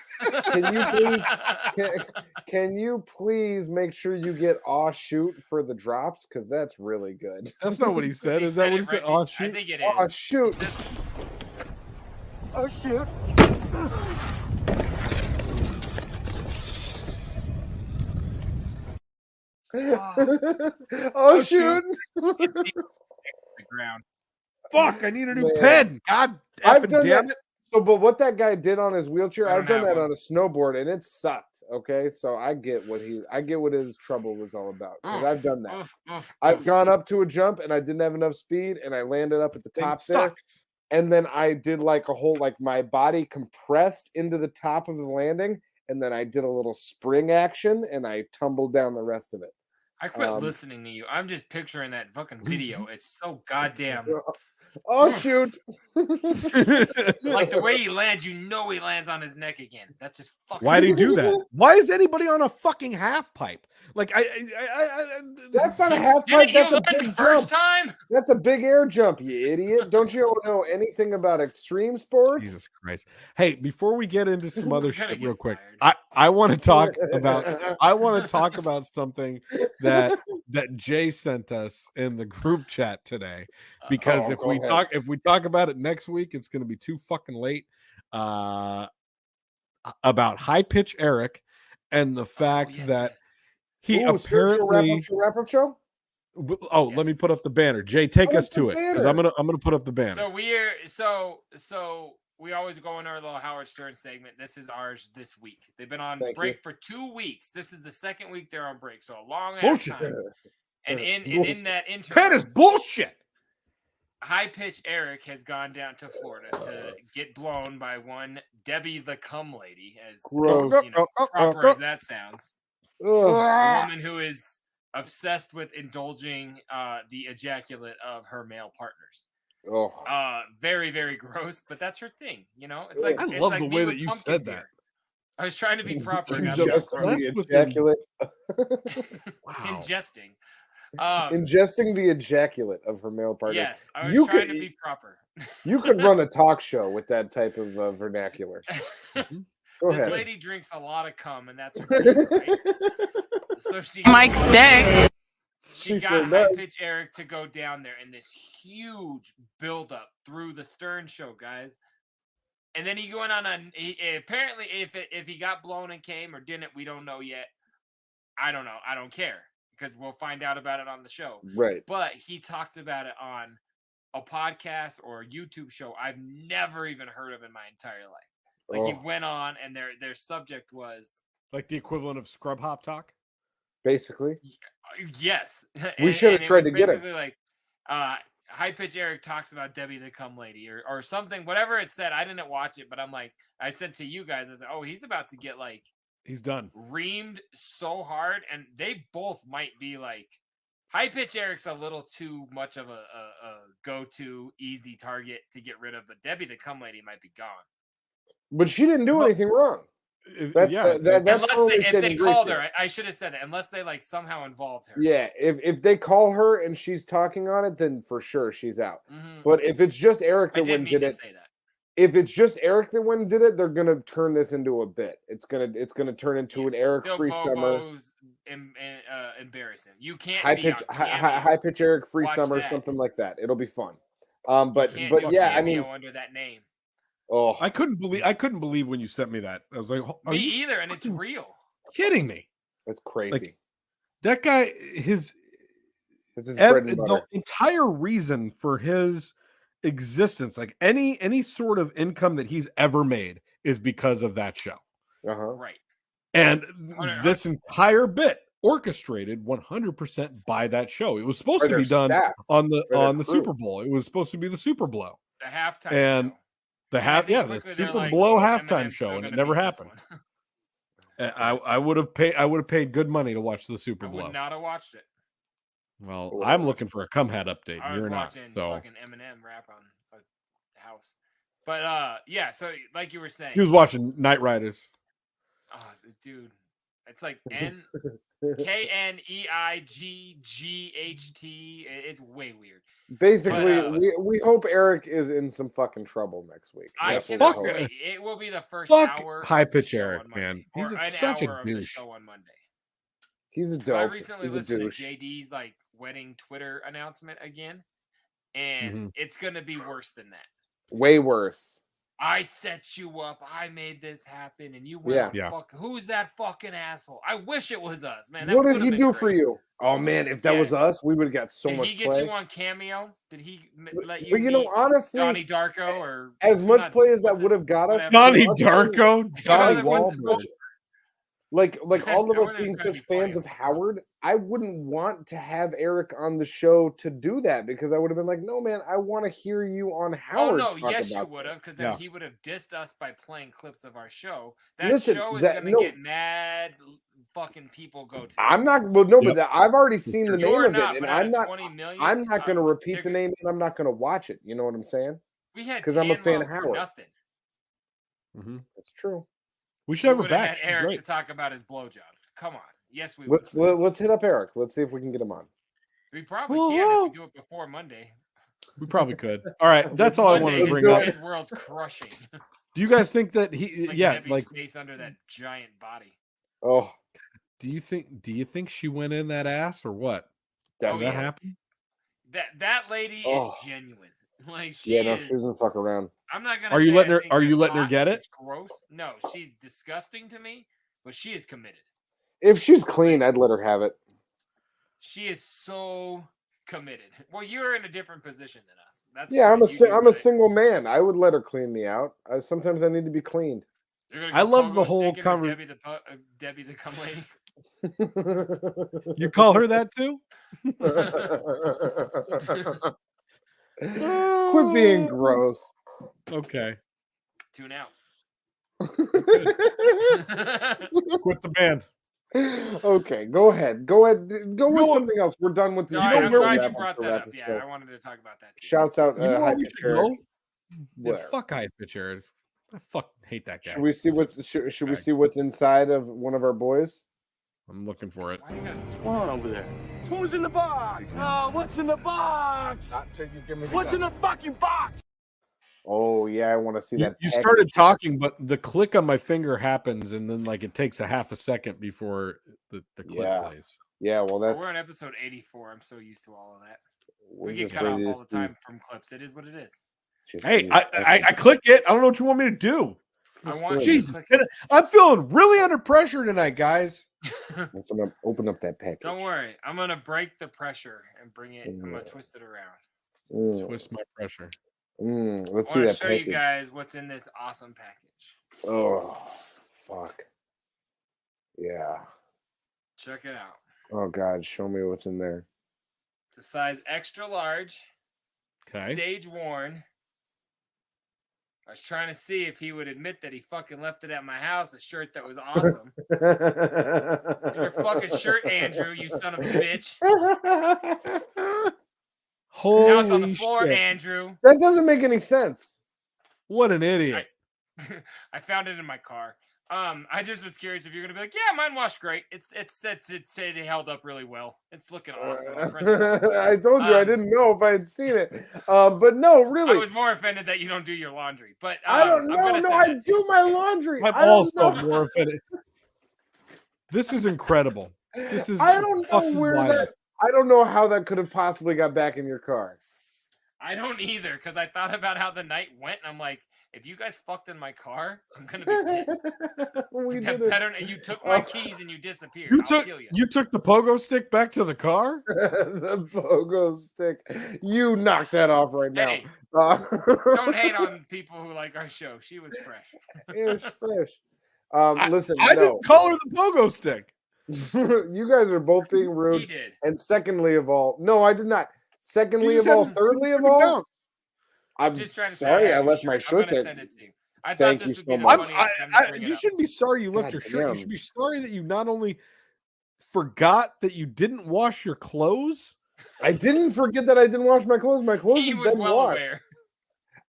can you please make sure you get "Aw Shoot" for the drops? Because that's really good. That's not what he said. Is that what he said? "Aw Shoot." I think it is. "Aw Shoot." Oh, shoot. Oh shoot! The ground. Fuck! I need a new Man. pen. God I've done damn that. it! So, but what that guy did on his wheelchair, I I've don't done have that one. on a snowboard, and it sucked. Okay, so I get what his trouble was all about. 'Cause I've done that. I've gone up to a jump and I didn't have enough speed, and I landed up at the Thing top there. sucks. And then I did like a whole, like my body compressed into the top of the landing, and then I did a little spring action, and I tumbled down the rest of it. I quit listening to you. I'm just picturing that fucking video. It's so goddamn. Oh shoot! Like the way he lands, you know he lands on his neck again. That's just fucking. Why do you do that? Why is anybody on a fucking half pipe? Like That's not a half pipe. Didn't That's you a learn big the first jump. time? That's a big air jump, you idiot! Don't you know anything about extreme sports? Jesus Christ! Hey, before we get into some other We're gonna shit, get real quick, fired. I want to talk about something that Jay sent us in the group chat today. Because if we talk about it next week, it's going to be too fucking late. About High Pitch Eric and the fact that he apparently wrap-up show. Oh, let me put up the banner. Jay, take us to it, because I'm gonna put up the banner. So we always go in our little Howard Stern segment. This is ours this week. They've been on break for 2 weeks. This is the second week they're on break, so a long ass time. And in that interim, that is bullshit. High Pitch Eric has gone down to Florida to get blown by one Debbie the Cum Lady, as proper as that sounds. A woman who is obsessed with indulging the ejaculate of her male partners. Very, very gross, but that's her thing. You know, it's like I love the way that you said that. I was trying to be proper. And Ejaculate. Ingesting. Ingesting the ejaculate of her male partner. Yes, I was trying to be proper. You could run a talk show with that type of vernacular. Go ahead. This lady drinks a lot of cum, and that's her thing, right? So Mike's dick. She got High Pitch Eric to go down there in this huge buildup through the Stern show, guys. And then he went on apparently if he got blown and came or didn't, we don't know yet. I don't know. I don't care, because we'll find out about it on the show. Right. But he talked about it on a podcast or a YouTube show I've never even heard of in my entire life. Like he went on, and their subject was like the equivalent of Scrub Hop Talk. Basically. Yes. We should have tried to get it. Like High Pitch Eric talks about Debbie the Cum Lady or something, whatever it said. I didn't watch it, but I'm like, I said to you guys, I said, oh, he's about to get like, he's done reamed so hard, and they both might be like, High Pitch Eric's a little too much of a go-to easy target to get rid of, but Debbie the Cum Lady might be gone. But she didn't do anything wrong. That's if they called her, I should have said that. Unless they like somehow involved her. Yeah, if they call her and she's talking on it, then for sure she's out. Mm-hmm. But if it's just Eric that went did it, if it's just Eric that went did it, they're gonna turn this into a bit. It's gonna turn into an Eric free summer. Embarrassing. You can't high pitch Eric free summer, something like that. It'll be fun. But yeah, I mean, under that name. Oh, I couldn't believe when you sent me that. I was like, me either, and it's real. Kidding me? That's crazy. Like, that guy, the entire reason for his existence, like any sort of income that he's ever made, is because of that show. Right. And this entire bit orchestrated 100% by that show. It was supposed to be done on the Super Bowl. It was supposed to be the Super Bowl. The halftime and show. The Super Bowl halftime show, and it never happened. I would have paid good money to watch the Super Bowl. I would not have watched it. Well, I'm looking for a cum hat update. I was You're not. watching So fucking Eminem rap on the house. But yeah. So like you were saying, he was watching Knight Riders. Oh, dude, it's like KNEIGGHT. It's way weird. Basically, we hope Eric is in some fucking trouble next week. I cannot wait. It will be the first hour. High pitch Eric, man. He's such a douche. Show on Monday. He's a dope. I recently He's listened a douche. to JD's like wedding Twitter announcement again, and it's gonna be worse than that. Way worse. I set you up. I made this happen, and you went. Yeah. Fuck, who's that fucking asshole? I wish it was us, man. What did he do for you? Oh man, if that was us, we would have got so Did much he get play. you on Cameo? Did he let you? But you know, meet honestly, Donnie Darko or as much play as that would have got us, Donnie Darko, Donnie what's- Wahlberg. like all of I us wasn't being trying to such be funny. fans of Howard, I wouldn't want to have Eric on the show to do that because I would have been like, no man, I want to hear you on Oh Howard. no, talk yes, you about would have, this. because then he would have dissed us by playing clips of our show. That Listen, show is that- gonna no. get mad. Fucking people go to. I'm not. Well, no, Yep. but I've already seen the name You're of not, it, and but out I'm of not. 20 million, I'm not going to repeat they're the name, and I'm not going to watch it. You know what I'm saying? We had 'Cause I'm a fan Tanmo of for Howard. nothing. Mhm. That's true. We should have her would've back. had She's Eric great. to talk about his blowjob. Come on. Yes, we Let's would. let's hit up Eric. Let's see if we can get him on. We probably can if we do it before Monday. We probably could. All right, that's all I wanted to Monday, bring up. his world's crushing. Do you guys think that he? Like Yeah, Debbie's like. face under that giant body. Oh, Do you think she went in that ass or what? Did definitely. that yeah. happen? That lady Oh. is genuine. Like she Yeah, no, is. she doesn't fuck around. I'm not gonna. Are you say letting I her? think Are you that's letting her hot, get it? It's gross. No, she's disgusting to me, but she is committed. If she's clean, I'd let her have it. She is so committed. Well, you're in a different position than us. That's Yeah, fine. You do I'm a that. single man. I would let her clean me out. Sometimes I need to be cleaned. You're gonna I go love the pogo whole sticking with Debbie the cum lady. You call her that too? Quit being gross. Okay. Tune out. Quit the band. Okay, go ahead. Go with something else. We're done with No, the I'm show. glad you Wrap brought up that up. the Yeah, show. I wanted to talk about that too. Shouts out. You know High where we Pitch should Eric. go? Yeah, Where? fuck High Pitch Eric. I fucking hate that guy. Should we see what's inside of one of our boys? I'm looking for it. Why do you gotta- What's going on over there? Who's in the box? Oh, what's in the box? What's in the fucking box? Oh yeah, I want to see that. You package. started talking, but the click on my finger happens, and then like it takes a half a second before the clip Yeah. plays. Yeah, well, that's. We're on episode 84. I'm so used to all of that. we're We get just cut off ready to all the see- time from clips. It is what it is. just Hey, see- I click it. I don't know what you want me to do. I Just want do you it. to Jesus, click I'm feeling really under pressure tonight, guys. Open up that package. Don't worry. I'm gonna break the pressure and bring it. I'm gonna Yeah. twist it around. Twist my pressure. Let's I see want to that show package. you guys what's in this awesome package. Oh, fuck. Yeah. Check it out. Oh God, show me what's in there. It's a size extra large. Okay. Stage worn. I was trying to see if he would admit that he fucking left it at my house, a shirt that was awesome. Here's your fucking shirt, Andrew, you son of a bitch. Holy Now it's on the floor, shit. Andrew. That doesn't make any sense. What an idiot. I found it in my car. I just was curious if you're gonna be like, yeah, mine washed great. It held up really well. It's looking awesome. My friend- I told you I didn't know if I had seen it. But no, I really. was more offended that you don't do your laundry, but I don't I'm know. gonna No, send I it to you. do my laundry. I'm I don't also know. more offended. This is incredible. This is I don't know fucking where wild. that. I don't know how that could have possibly got back in your car. I don't either, because I thought about how the night went, and I'm like, if you guys fucked in my car, I'm gonna be pissed. We That did it. better, and you took my Oh. keys and you disappeared. You I'll took kill you. you took the pogo stick back to the car? The pogo stick. You knock that off right now. Hey, Don't hate on people who like our show. She was fresh. It was fresh. I- Listen, I no. didn't call her the pogo stick. You guys are both being rude. He did. And secondly of all, no, I did not. Secondly You of all, said- thirdly of you all, bounced. I'm Just trying to say sorry I have left your my shirt. I'm shirt gonna there. send it to you. I Thank thought you this would so be the much. funniest time to bring it You up. shouldn't be sorry you left God your shirt. You damn. should be sorry that you not only forgot that you didn't wash your clothes. I didn't forget that I didn't wash my clothes. My clothes He have was been well washed. aware.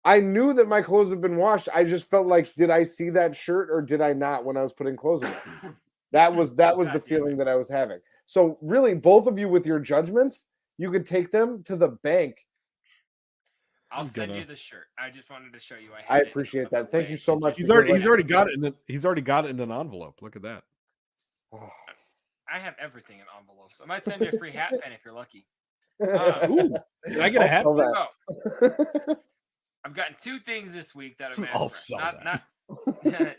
I knew that my clothes have been washed. I just felt like, did I see that shirt or did I not when I was putting clothes on? That was the God damn feeling it. that I was having. So really, both of you with your judgments, you could take them to the bank. I'll I'm send gonna- you the shirt. I just wanted to show you. I had it appreciate of that. the Thank way you so it much. He's because, already like, got it in he's already got it in an envelope. Look at that. I have everything in envelopes. I might send you a free hat pin if you're lucky. Ooh, did I get a I'll hat? sell pin? that. So, I've gotten 2 things this week that are I'll mass sell not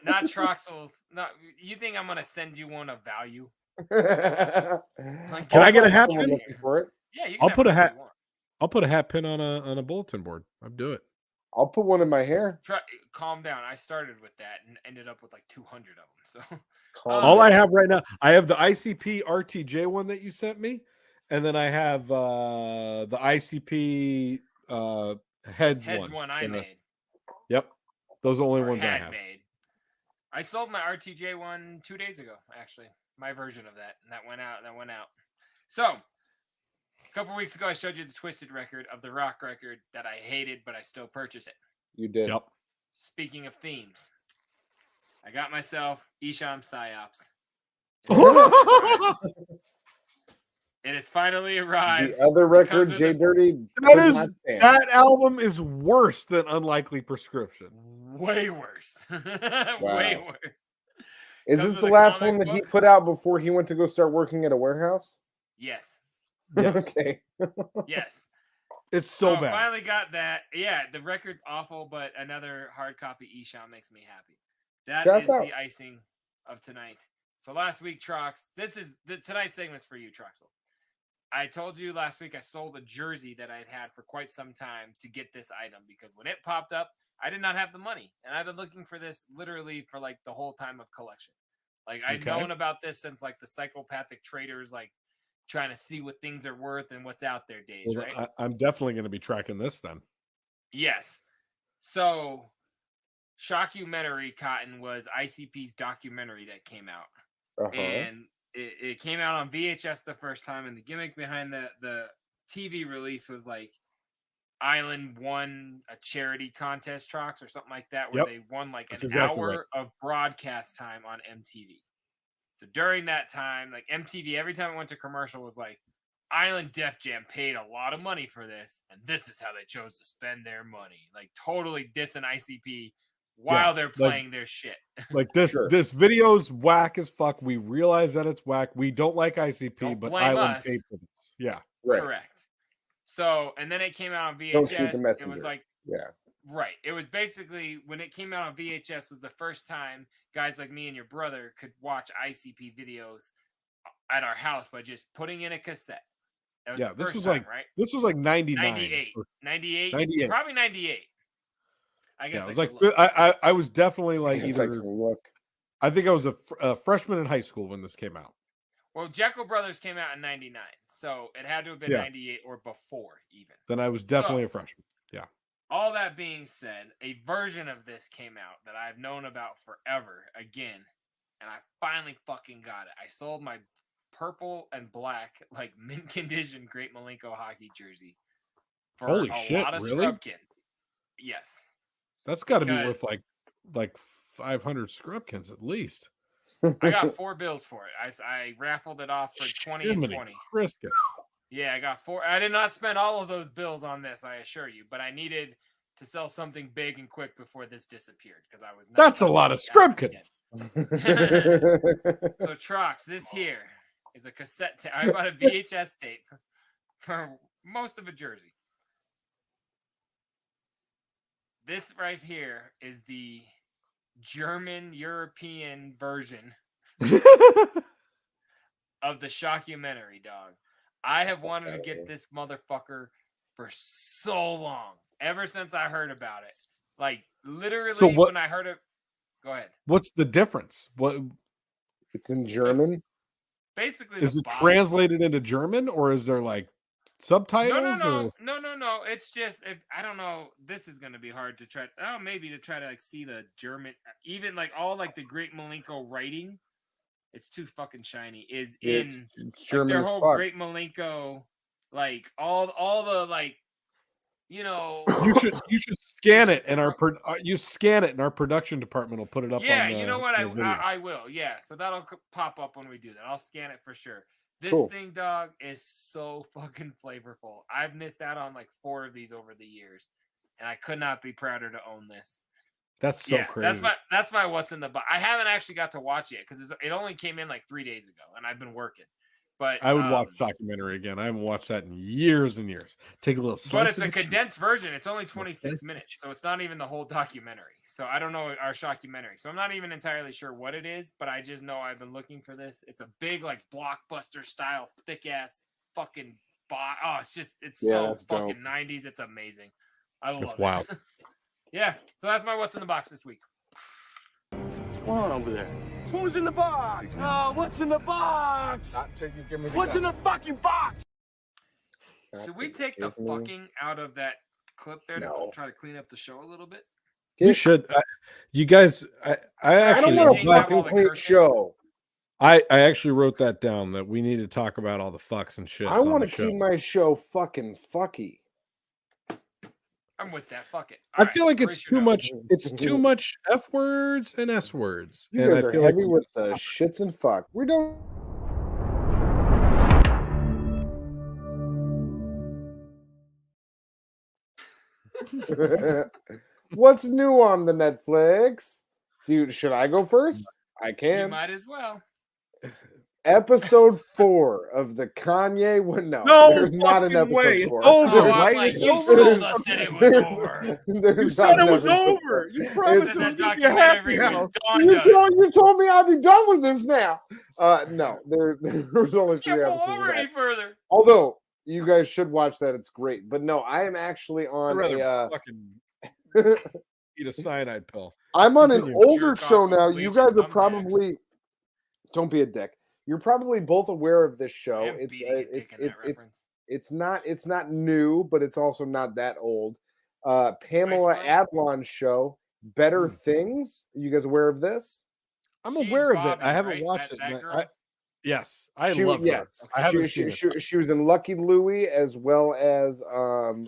not Troxels. Not you think I'm gonna send you one of value? Like, Can I get a hat Someone pin? looking for it? Yeah, you can I'll have put a whatever hat. you want. I'll put a hat pin on a bulletin board. I'll do it. I'll put one in my hair. Calm down. I started with that and ended up with like 200 of them. So All I have right now, I have the ICP RTJ one that you sent me, and then I have the ICP heads one I made. Yep, those are the only Or ones I had have. made. I sold my RTJ one 2 days ago, actually. My version of that. And that went out. So, a couple weeks ago, I showed you the Twisted record of the Rock record that I hated, but I still purchased it. You did. Yep. Speaking of themes, I got myself Isham Psyops. It has finally arrived. The other record, JDirty. That album is worse than Unlikely Prescription. Way worse. Way worse. Is this the last one that he put out before he went to go start working at a warehouse? Yes. Okay. Yes. It's so bad. I finally got that. Yeah, the record's awful, but another hard copy Isham makes me happy. That is the icing of tonight. So last week, Trox, tonight's segment's for you, Troxel. I told you last week I sold a jersey that I'd had for quite some time to get this item because when it popped up, I did not have the money. And I've been looking for this literally for like the whole time of collection. Like I'd known about this since like the psychopathic traders, like trying to see what things are worth and what's out there days, right? I'm definitely going to be tracking this then. Yes. So Shockumentary Cotton was ICP's documentary that came out. And it came out on VHS the first time, and the gimmick behind the TV release was like Island won a charity contest, Trox, or something like that, where they won like an hour of broadcast time on MTV. So during that time, like MTV, every time it went to commercial, was like, Island Def Jam paid a lot of money for this, and this is how they chose to spend their money. Like totally dissing ICP while they're playing their shit. Like this video's whack as fuck. We realize that it's whack. We don't like ICP, but Island paid for this. Yeah. Correct. So, and then it came out on VHS. Don't shoot the messenger. It was like, right. It was basically when it came out on VHS was the first time guys like me and your brother could watch ICP videos at our house by just putting in a cassette. That was this was like 99. 98. Probably 98. I guess it was like I was definitely like I think I was a freshman in high school when this came out. Well, Jekyll Brothers came out in 99, so it had to have been 98 or before even. Then I was definitely a freshman. Yeah. All that being said, a version of this came out that I've known about forever again, and I finally fucking got it. I sold my purple and black, like mint condition Great Malenko hockey jersey for Holy a shit, lot of really? scrubkin. Yes. That's got to be worth like 500 scrubkins at least. I got 4 bills for it. I raffled it off for 20 and 20. Criskets. Yeah, I got 4. I did not spend all of those bills on this, I assure you, but I needed to sell something big and quick before this disappeared because I was not. That's a lot of scrubkins. So Trox, this here is a cassette tape. I bought a VHS tape for most of a jersey. This right here is the German European version of the Shockumentary, dog. I have wanted to get this motherfucker for so long, ever since I heard about it. Like literally, when I heard it. Go ahead. What's the difference? What? It's in German. Basically, is it translated into German, or is there like subtitles? No. It's just I don't know. This is gonna be hard to try. Maybe to try to like see the German, even like all like the Great Malenko writing. It's too fucking shiny. Is in like, their whole Great Malenko, like all the like, you know. You should scan it, and you scan it, and our production department will put it up. Yeah, on you know what? I will. Yeah, so that'll pop up when we do that. I'll scan it for sure. This thing, dog, is so fucking flavorful. I've missed out on like 4 of these over the years, and I could not be prouder to own this. That's so crazy. That's my what's in the box. I haven't actually got to watch it because it only came in like 3 days ago, and I've been working. But I would watch documentary again. I haven't watched that in years and years. Take a little slice. But it's of a the cheese. condensed version. It's only 26 minutes, so it's not even the whole documentary. So I don't know our shockumentary. So I'm not even entirely sure what it is, but I just know I've been looking for this. It's a big, like, blockbuster style, thick ass fucking it's so fucking 90s. It's amazing. I love it. Wild. Yeah. So that's my what's in the box this week. What's going on over there? Who's in the box? Oh, what's in the box? What's in the fucking box? Should we take the fucking out of that clip there to try to clean up the show a little bit? You should. You guys, I actually don't want a black and white show. I actually wrote that down that we need to talk about all the fucks and shit. I want to keep my show fucking fucky. I'm with that. Fuck it. I feel like it's too much. It's too much F words and S words. You and guys I are feel heavy like with the shits and fuck. We don't. What's new on the Netflix? Dude, should I go first? I can. You might as well. Episode 4 of the Kanye one. No, there's not an episode way. 4. It's over, Oh, right? like, you told us that it was over. You said it was over. You promised it was going to be a happy house. You told me I'd be done with this now. No, there was only 3 Can't go episodes. over any further. Although you guys should watch that, it's great. But no, I am actually on fucking eat a cyanide pill. I'm on an Continue. older Jerk show off now. with You bleach guys and are probably don't be a dick. You're probably both aware of this show. I am beating a dick in that reference. It's not new, but it's also not that old. Pamela Adlon's show, Better Things. Are you guys aware of this? I'm She's aware of Bobby, it. I haven't right? watched That it. girl? Yes, I She- love yes. her. I haven't She seen it. she was in Lucky Louie as well as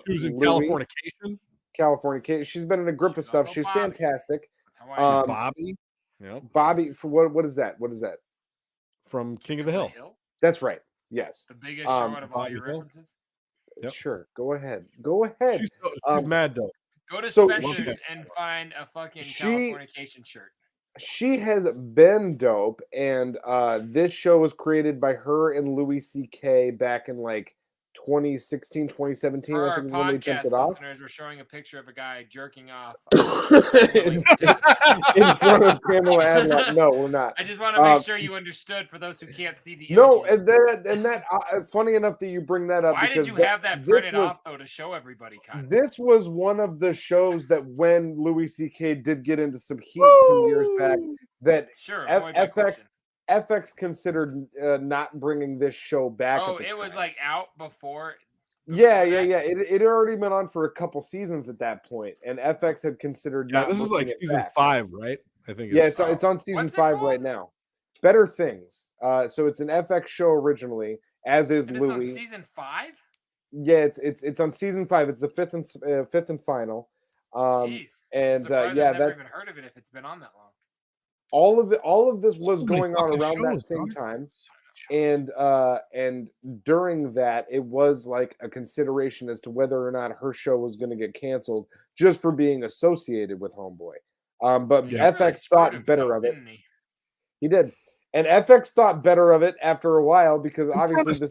She was in Louie, Californication. California. She's been in a grip of She's stuff. also She's Bobby. fantastic. That's how I know. Bobby. Yep. Bobby, for what is that? What is that? From King of the Hill. That's right. Yes. The biggest show out of all Bobby your Hill. references. Yep. Sure. Go ahead. Go ahead. She's mad though. Go to So- Spencer's and find a fucking Californication shirt. She has been dope, and this show was created by her and Louis C.K. back in like 2016, 2017. For I our think when they jumped podcast it off. listeners, we're showing a picture of a guy jerking off. in front of Pamela Adlon. No, we're not. I just want to make sure you understood for those who can't see the images. No, and that funny enough that you bring that up. Why did because you have that printed off though to show everybody? Kind of. This was one of the shows that when Louis C.K. did get into some heat some years back, that Sure. avoid my FX question. FX considered not bringing this show back. Oh, at the it was time. like out before. Yeah. that? It had already been on for a couple seasons at that point, and FX had considered. Yeah, not this is bringing like it season back. 5, right? I think. Yeah, it's on season What's it 5 called? right now. Better Things. So it's an FX show originally, as is And it's on Louis. season 5. Yeah, it's on season 5. It's the fifth and final. Jeez. And Surprised yeah, I've never that's even heard of it if it's been on that long. all of this was So many going on fucking around that shows, same dog. time. And during that, it was like a consideration as to whether or not her show was going to get canceled just for being associated with Homeboy. But He really FX screwed thought better himself, of it. didn't he? He did, and FX thought better of it after a while because obviously this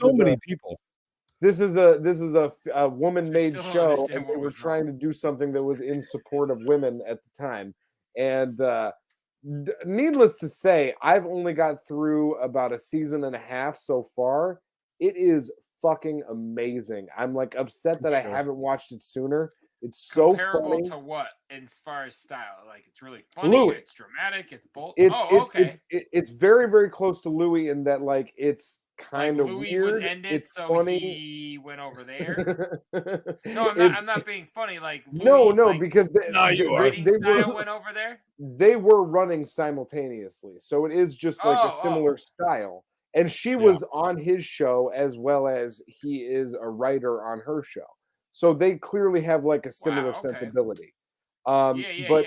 is a woman-made still don't show, understand and what they were was trying to do something that was in support of women at the time. And needless to say, I've only got through about a season and a half so far. It is fucking amazing. I'm like upset that I haven't watched it sooner. It's so Comparable funny. to what as far as style? Like it's really funny. Louis. It's dramatic. It's bold. It's it's very very close to Louis in that like it's kind of Louis weird. was ended, It's so funny. he went over there. No, It's- I'm not being funny. Like No, Louis, no, like, because the writing style were, went over there. they were running simultaneously, so it is just like a similar style. And she was on his show as well as he is a writer on her show, so they clearly have like a similar sensibility. But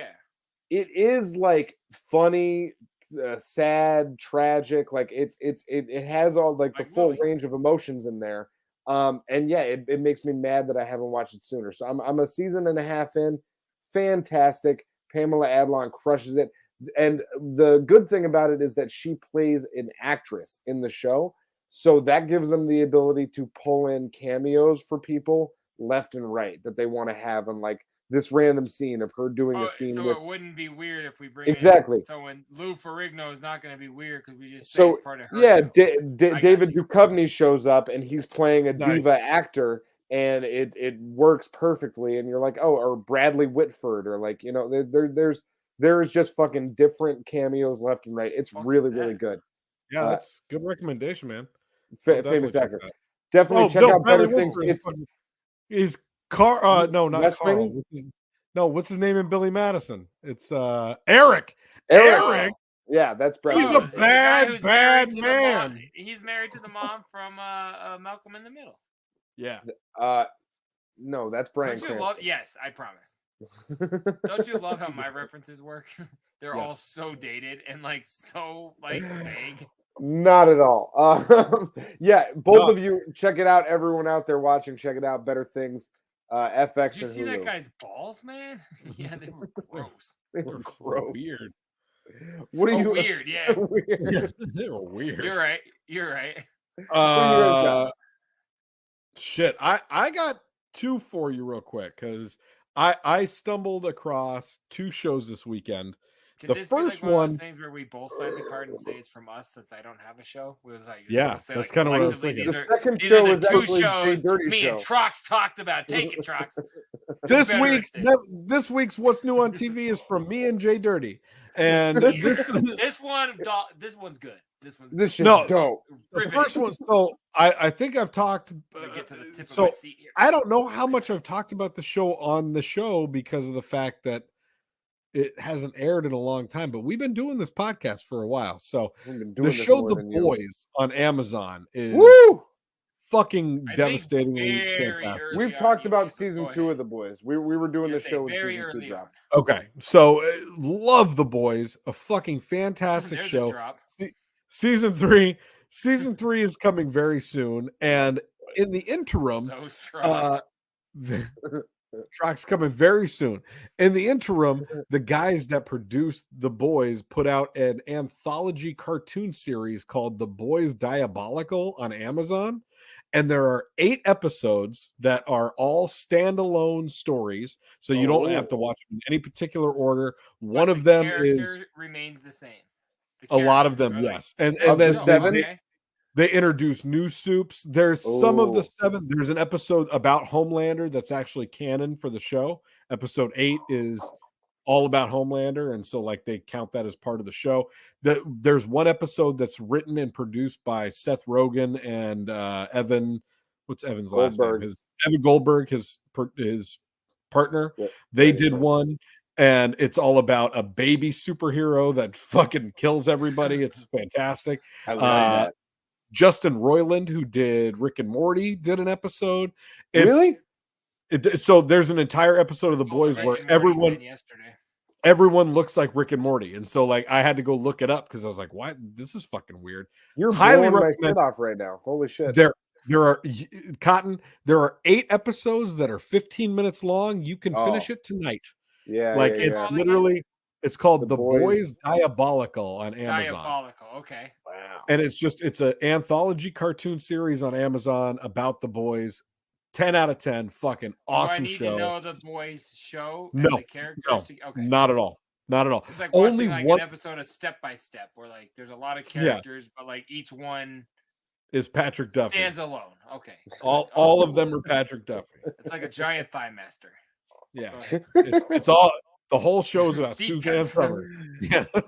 it is like funny, sad, tragic. Like it has all like the full range of emotions in there. And yeah, it makes me mad that I haven't watched it sooner. So I'm a season and a half in. Fantastic. Pamela Adlon crushes it. And the good thing about it is that she plays an actress in the show. So that gives them the ability to pull in cameos for people left and right that they want to have in like this random scene of her doing a scene so with. it wouldn't be weird if we bring Exactly. in, so when Lou Ferrigno is not going to be weird because we just say So it's part of her yeah, show. David Duchovny shows up and he's playing a Nice. diva actor, and it works perfectly. And you're like, oh, or Bradley Whitford, or like, you know, there's just fucking different cameos left and right. It's really good. Yeah, that's good recommendation, man. Famous actor. Definitely check out Better Things. He's Carl. No, not West Carl. Wing? What's his name in Billy Madison? It's Eric. Eric. Yeah, that's Brad. He's a bad man. He's married to the mom from Malcolm in the Middle. Yeah. No, that's Brian. Don't you love? Yes, I promise. Don't you love how my references work? They're all so dated and like so like vague. Not at all. Yeah, both of you check it out. Everyone out there watching, check it out. Better Things. FX. Did you see that guy's balls, man? Yeah, they were gross. They were gross. Weird. What are you? Weird, yeah. Weird. They were weird. You're right. Shit. I got two for you real quick because I stumbled across two shows this weekend. Could the this first be like one of one, those things where we both sign the card and say it's from us since I don't have a show. We was like, yeah, say, that's like, kind of what I was thinking. The second show is actually JDirty me and Trox talked about. Take it, Trox. This week's What's New on TV is from me and JDirty, and this one's good. This shit's dope. The first one. So I think I've talked. Get to the tip so of my seat here. I don't know how much I've talked about the show on the show because of the fact that it hasn't aired in a long time, but we've been doing this podcast for a while. So the show The Boys on Amazon is fucking devastatingly fantastic. We've talked about season 2 of The Boys. We were doing the show when season 2 dropped. Okay, so love The Boys, a fucking fantastic show. Season 3 is coming very soon, and in the interim, Trox coming very soon. In the interim, the guys that produced The Boys put out an anthology cartoon series called The Boys Diabolical on Amazon. And there are 8 episodes that are all standalone stories. So you don't have to watch them in any particular order. One of them remains the same. A lot of them, yes. And then they introduce new soups. There's some of the 7. There's an episode about Homelander that's actually canon for the show. Episode 8 is all about Homelander, and so like they count that as part of the show. There's one episode that's written and produced by Seth Rogen and Evan. What's Evan's last name? Evan Goldberg, his partner. Yeah. They did one. And it's all about a baby superhero that fucking kills everybody. It's fantastic. I love that. Justin Roiland, who did Rick and Morty, did an episode. So there's an entire episode of The Boys where everyone looks like Rick and Morty, and so like I had to go look it up because I was like, "What? This is fucking weird." You're highly recommend my shit off right now. Holy shit! There are Cotton. There are 8 episodes that are 15 minutes long. You can finish it tonight. Yeah, like it's literally. It's called The Boys Diabolical on Amazon. Diabolical, okay. Wow. And it's an anthology cartoon series on Amazon about The Boys. 10 out of 10. Fucking awesome show. Do I need to know The Boys show? No, the characters okay. Not at all. Not at all. It's like watching an episode of Step by Step where like there's a lot of characters, but like each one is Patrick Duffy. Stands alone. Okay. All of them are Patrick Duffy. It's like a giant thigh master. Yeah. It's all. The whole show is about Suzanne Summers. Yeah. A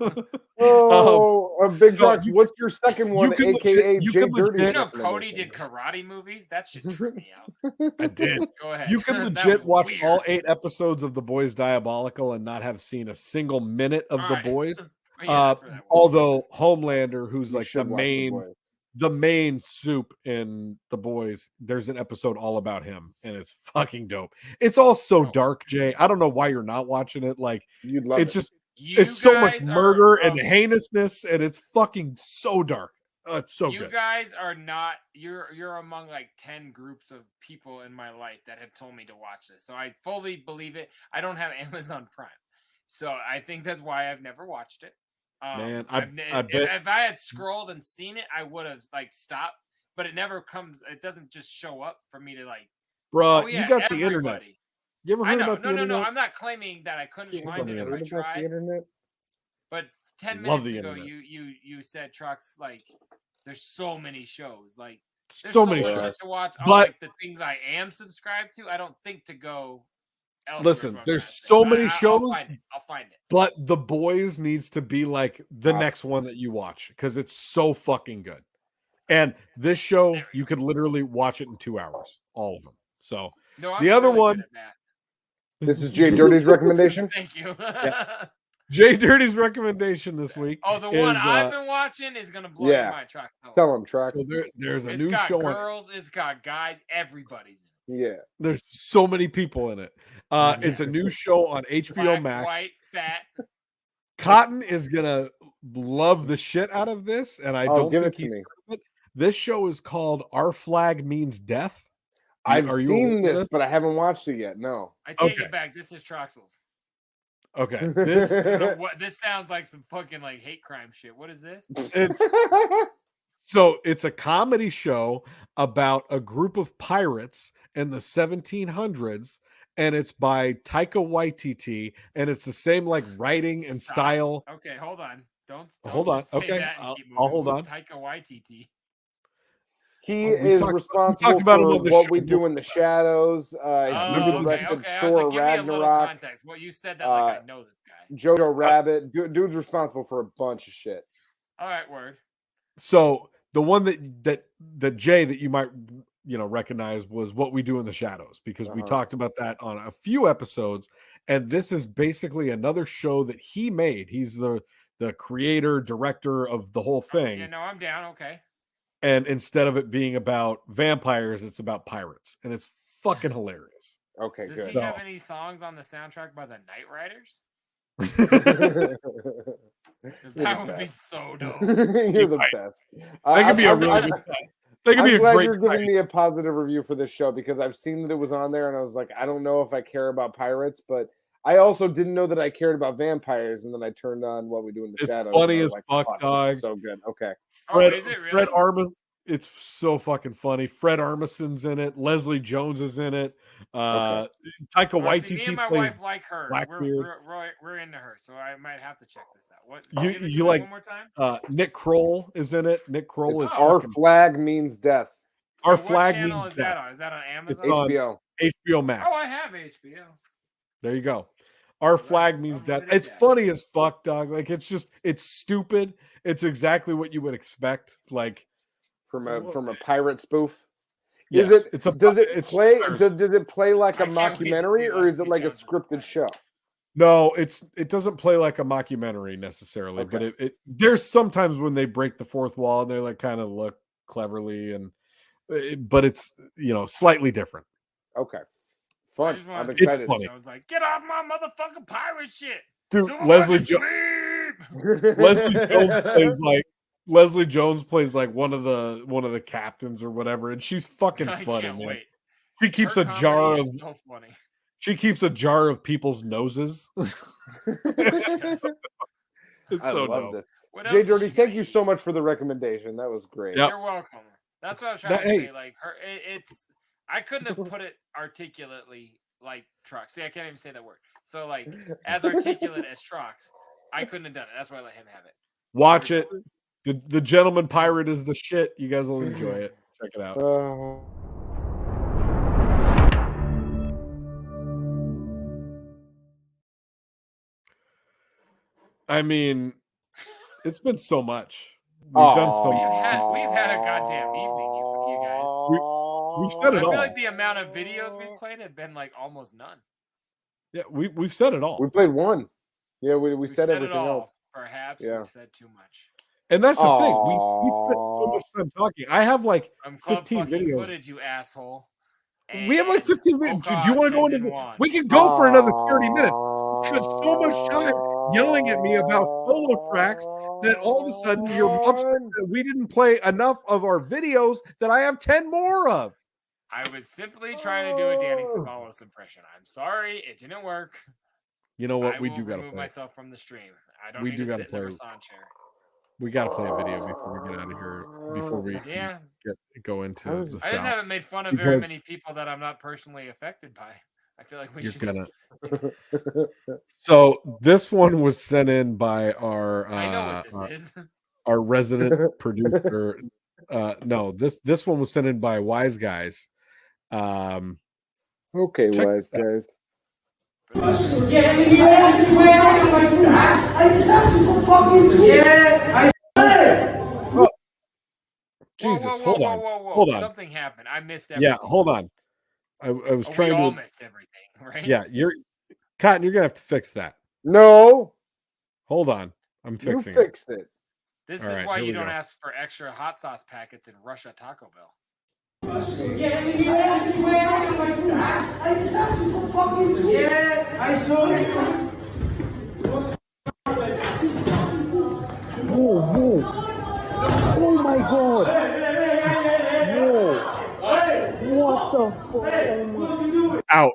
big Trox. What's your second one, aka JDirty? You know, Cody did karate movies. That should trip me out. I did. Go ahead. You can legit watch all 8 episodes of The Boys Diabolical and not have seen a single minute of The Boys. Although Homelander, who's like the main soup in The Boys, there's an episode all about him, and it's fucking dope. It's all so dark, Jay. I don't know why you're not watching it. Like, you'd love it's it's so much murder and heinousness, and it's fucking so dark. It's so good. You guys are not. You're among like 10 groups of people in my life that have told me to watch this, so I fully believe it. I don't have Amazon Prime, so I think that's why I've never watched it. Man, I bet if I had scrolled and seen it, I would have like stopped but it never comes. It doesn't just show up for me to like. Bro, Oh, yeah, you got the internet. everybody. You ever I heard know. about the internet? No. I'm not claiming that I couldn't find it if I tried. The internet? But 10 Love minutes the ago, internet. you said Trox like there's so many shows, like there's So many much shows. shit to watch. But Like the things I am subscribed to, I don't think to go. Listen, there's so many shows. I'll find it. But The Boys needs to be like the next one that you watch because it's so fucking good. And this show, you could literally watch it in 2 hours, all of them. So No, the other one. This is JDirty's recommendation. Thank you. Yeah. JDirty's recommendation this week. Oh, the one I've been watching is gonna blow your mind, Trox. Tell him, Trox. So there's a It's new got show. Girls, it's got guys, everybody's in it. Yeah. There's so many people in it. It's a new show on HBO Black, Max. white, fat. Cotton is gonna love the shit out of this, and I don't give think it to he's me. heard of it. This show is called Our Flag Means Death. I've Are you seen aware of this, but I haven't watched it yet. No. I take Okay. it back. This is Troxels. Okay. This What this sounds like some fucking like hate crime shit. What is this? it's a comedy show about a group of pirates in the 1700s, and it's by Taika Waititi, and it's the same like writing and style. Okay, hold on. Don't Hold on. just say Okay, that and keep I'll moving. hold Who's on. Taika Waititi. He We've is talked responsible about him for on the what show we do in the shadows. He directed Okay. I was Thor like, give me a little Ragnarok. context. Well, you said that like I know this guy. Jojo Rabbit. Dude's responsible for a bunch of shit. All right, word. So the one that Jay that you might recognize was What We Do in the Shadows, because we talked about that on a few episodes, and this is basically another show that he made. He's the creator director of the whole thing. Yeah, no, I'm down. Okay. And instead of it being about vampires, it's about pirates, and it's fucking hilarious. Okay, Does good. he have any songs on the soundtrack by the Night Riders? That would be so dope. You're the best. That could be a really good time. That could be a glad great you're giving me a positive review for this show, because I've seen that it was on there and I was like, I don't know if I care about pirates, but I also didn't know that I cared about vampires, and then I turned on What We Do in the Shadows. It's funny and I as was fuck, this is dog. So good. Okay. Fred really? Armisen. It's so fucking funny. Fred Armisen's in it. Leslie Jones is in it. Taika Waititi Me and my plays wife like her. Blackbeard. We're into her, so I might have to check this out. What You like one more time? Nick Kroll is in it. Nick Kroll It's is Our fucking- Flag Means Death. Our What Flag channel Means is that Death. on? Is that on It's Amazon? HBO. HBO Max. Oh, I have HBO. There you go. Our Flag Means I'm Death. ready to It's check. funny as fuck, dog. Like it's stupid. It's exactly what you would expect. Like From a pirate spoof. yes, Is it? it's a Does it it's play? hilarious. Does it play like a I can't wait to mockumentary, see or is it Leslie like a Jones in scripted the show? No, it doesn't play like a mockumentary necessarily, but Okay. it there's sometimes when they break the fourth wall and they like kind of look cleverly but it's slightly different. Okay. I Fun. just I'm want to see excited. funny. I was like, get off my motherfucking pirate shit. Dude, Superman Leslie is Jo- asleep. Leslie Jones plays like one of the captains or whatever, and she's fucking I funny, can't man. wait. She keeps Her a jar comedy of is so funny. she keeps a jar of people's noses. It's I so love dope. this. What else Jay is Dirty, she thank gonna you eat? so much for the recommendation. That was great. Yep. You're welcome. That's what I was trying to Hey. say. Like her, it's. I couldn't have put it articulately like Trox. See, I can't even say that word. So like as articulate as Trox, I couldn't have done it. That's why I let him have it. Watch it. The Gentleman Pirate is the shit. You guys will enjoy it. Check it out. I mean, it's been so much. We've done so much. We've had a goddamn evening, you guys. We've said I it feel all. like the amount of videos we've played have been like almost none. Yeah, we've said it all. We played one. Yeah, we We've said it everything all. else. Perhaps Yeah. we've said too much. And that's the thing. We spent so much time talking. I have like I'm club 15 fucking videos. footage, you asshole. We have like 15 And videos. Do Oka you want to go into Tenzin the won. We can go for another 30 minutes. You spent so much time yelling at me about solo tracks that all of a sudden you're upset that we didn't play enough of our videos that I have 10 more of. I was simply trying to do a Danny Savalos impression. I'm sorry, it didn't work. You know what? I We will do got to remove play. myself from the stream. I don't We need do to gotta sit in the play. Rasan chair. We got to play a video before we get out of here. Before we go into the I South. just haven't made fun of very many people that I'm not personally affected by. I feel like we should. Gonna. So this one was sent in by our. I know what this is. Our resident producer. No, this one was sent in by Wise Guys. Okay, Wise Guys. Jesus, whoa, hold on. Hold on. Something happened. I missed everything. Yeah, hold on. I was trying to. We all missed everything, right? Yeah, Cotton. You're gonna have to fix that. No. Hold on. I'm fixing it. You fixed it. This is why you don't ask for extra hot sauce packets in Russia Taco Bell. I saw it. Oh my god! What the fuck? Out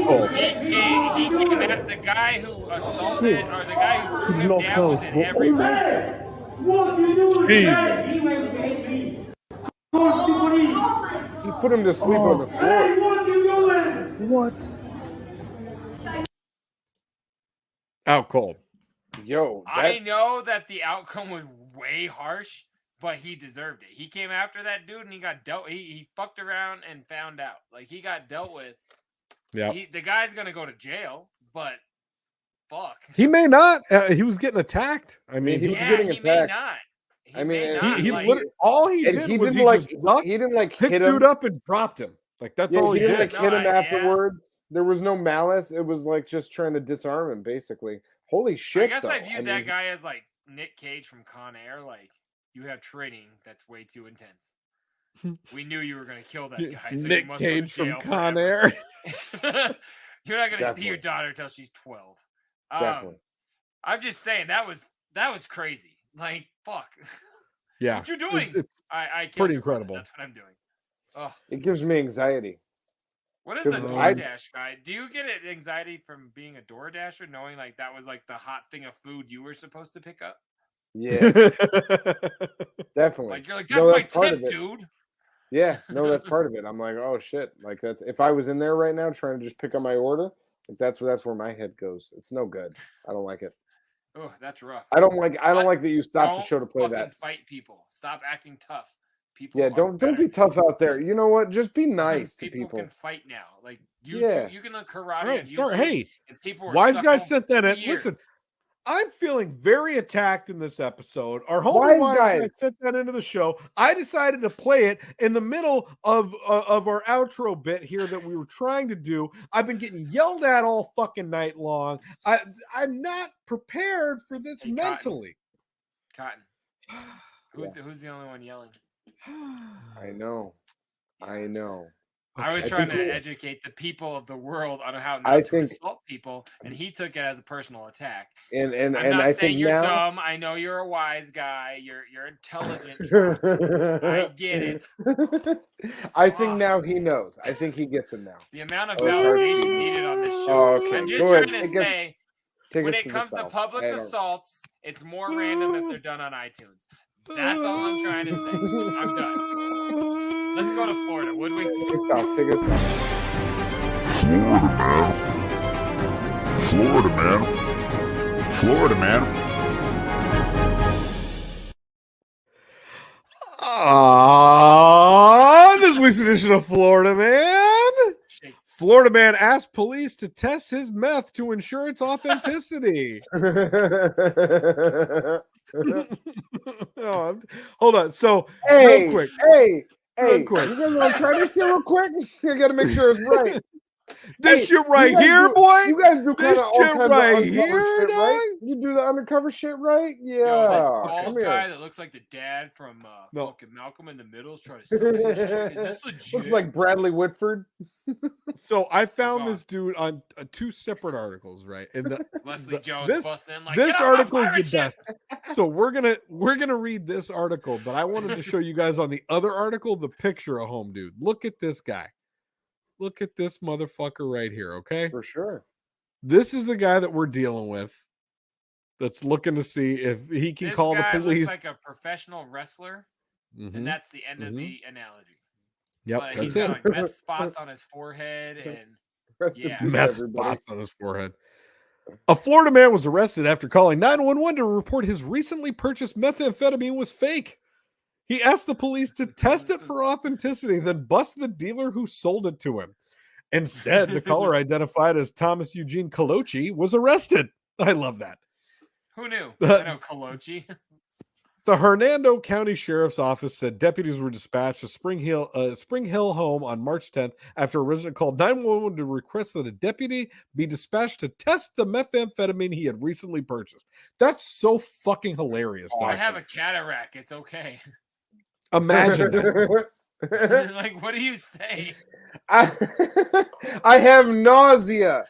cold. He came at the guy who assaulted or the guy who threw him down was in every What you doing? He put him to sleep on the floor. Hey, what you doing? What? Out cold. Yo, I know that the outcome was way harsh, but he deserved it. He came after that dude and he got dealt. He fucked around and found out. Like he got dealt with. Yeah. The guy's gonna go to jail, but fuck. He may not. He was getting attacked. I mean, he was getting he attacked. may not. All he did was he didn't like picked hit him dude up and dropped him. Like that's all he didn't did. like hit him afterwards. There was no malice. It was like just trying to disarm him, basically. Holy shit! I guess I viewed that guy as like Nick Cage from Con Air. Like you have training that's way too intense. We knew you were going to kill that guy. So Nick you must Cage go to from jail Con forever. Air. You're not going to see your daughter until she's 12. Definitely. I'm just saying that was crazy. Like fuck. Yeah. What you doing? I killed pretty your brother. incredible. That's what I'm doing. Oh. It gives me anxiety. What is the DoorDash guy? Do you get anxiety from being a DoorDasher, knowing like that was like the hot thing of food you were supposed to pick up? Yeah, definitely. Like you're like, that's my tip, dude. Yeah, no, that's part of it. I'm like, oh shit. Like that's if I was in there right now trying to just pick up my order, like that's where my head goes. It's no good. I don't like it. Oh, that's rough. I don't like that you stopped the show to play that. Fight people. Stop acting tough. People. Yeah, don't be tough out there. You know what? Just be nice to people. People can fight now. Like you can learn karate. Right, on sorry. YouTube, Hey, and people Wise Guys sent that in. years. Listen, I'm feeling very attacked in this episode. Our homie Wise Guys sent that into the show. I decided to play it in the middle of our outro bit here that we were trying to do. I've been getting yelled at all fucking night long. I'm not prepared for this mentally. Cotton. Who's the only one yelling? I know. I was trying to educate the people of the world on how not to assault people, and he took it as a personal attack. And I'm not I saying think you're now, dumb. I know you're a wise guy. You're intelligent. I get it. I think now he knows. I think he gets it now. The amount of validation needed on this show. Oh, okay. I'm just trying to say, when it comes to South. public assaults, it's more random if they're done on iTunes. That's all I'm trying to say. I'm done. Let's go to Florida, would we? Take us south. Florida, man. This week's edition of Florida Man. Florida Man asked police to test his meth to ensure its authenticity. Hold on. So, real quick. Hey, real quick. You guys want to try this shit real quick? You got to make sure it's right. This shit right here, boy. You guys do kind of all kinds of right undercover here, shit, right? You do the undercover shit, right? Yeah. Yo, this bald guy that looks like the dad from fucking Malcolm in the Middle is trying to sell this shit. Is this legit? Looks like Bradley Whitford. So I found this dude on two separate articles, right? And Leslie Jones busting in like, this article is the best. So we're gonna read this article, but I wanted to show you guys on the other article the picture of home dude. Look at this guy. Look at this motherfucker right here, okay? For sure. This is the guy that we're dealing with. that's looking to see if he can This call the guy police. looks like a professional wrestler, and that's the end of the analogy. Yep, But that's he's it. got like meth spots on his forehead, and yeah, Meth spots on his forehead. A Florida man was arrested after calling 911 to report his recently purchased methamphetamine was fake. He asked the police to test it for authenticity, then bust the dealer who sold it to him. Instead, the caller, identified as Thomas Eugene Colochi, was arrested. I love that. who knew? I know Colochi. The Hernando County Sheriff's Office said deputies were dispatched to Spring Hill home on March 10th after a resident called 911 to request that a deputy be dispatched to test the methamphetamine he had recently purchased. That's so fucking hilarious. I have a cataract. It's okay. Imagine that. Like, what do you say? I have nausea.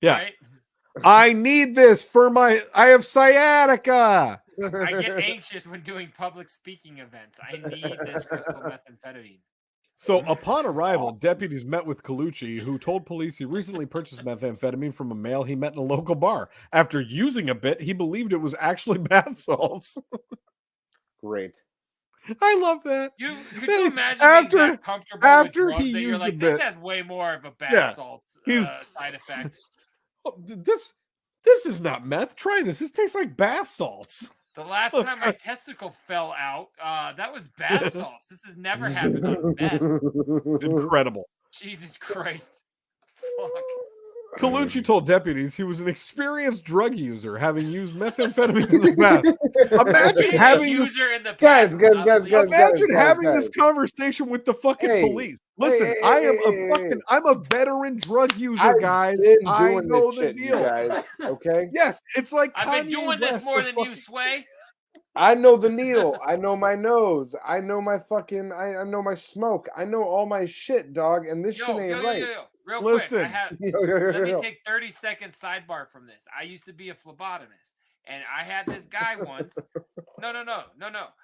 Yeah. Right? I need this for I have sciatica. I get anxious when doing public speaking events. I need this crystal methamphetamine. So upon arrival, deputies met with Colucci, who told police he recently purchased methamphetamine from a male he met in a local bar. After using a bit, he believed it was actually bath salts. Great. I love that. Could you imagine being that comfortable with drugs that you're like, this has way more of a bath salt side effect. Oh, this is not meth. Try this. This tastes like bath salts. The last time my testicle fell out, that was bath salts. This has never happened on meth. Incredible. Jesus Christ. Fuck. Colucci told deputies he was an experienced drug user, having used methamphetamine in the past. Imagine having this this conversation with the fucking police. Listen, I'm a veteran drug user, guys. I know the deal. Guys, okay? Yes, it's like I've been doing this more than you, Sway. I know the needle. I know my nose. I know my fucking. I know my smoke. I know all my shit, dog. And this shit ain't right. Real Listen. quick, let me take 30-second sidebar from this. I used to be a phlebotomist, and I had this guy once. No.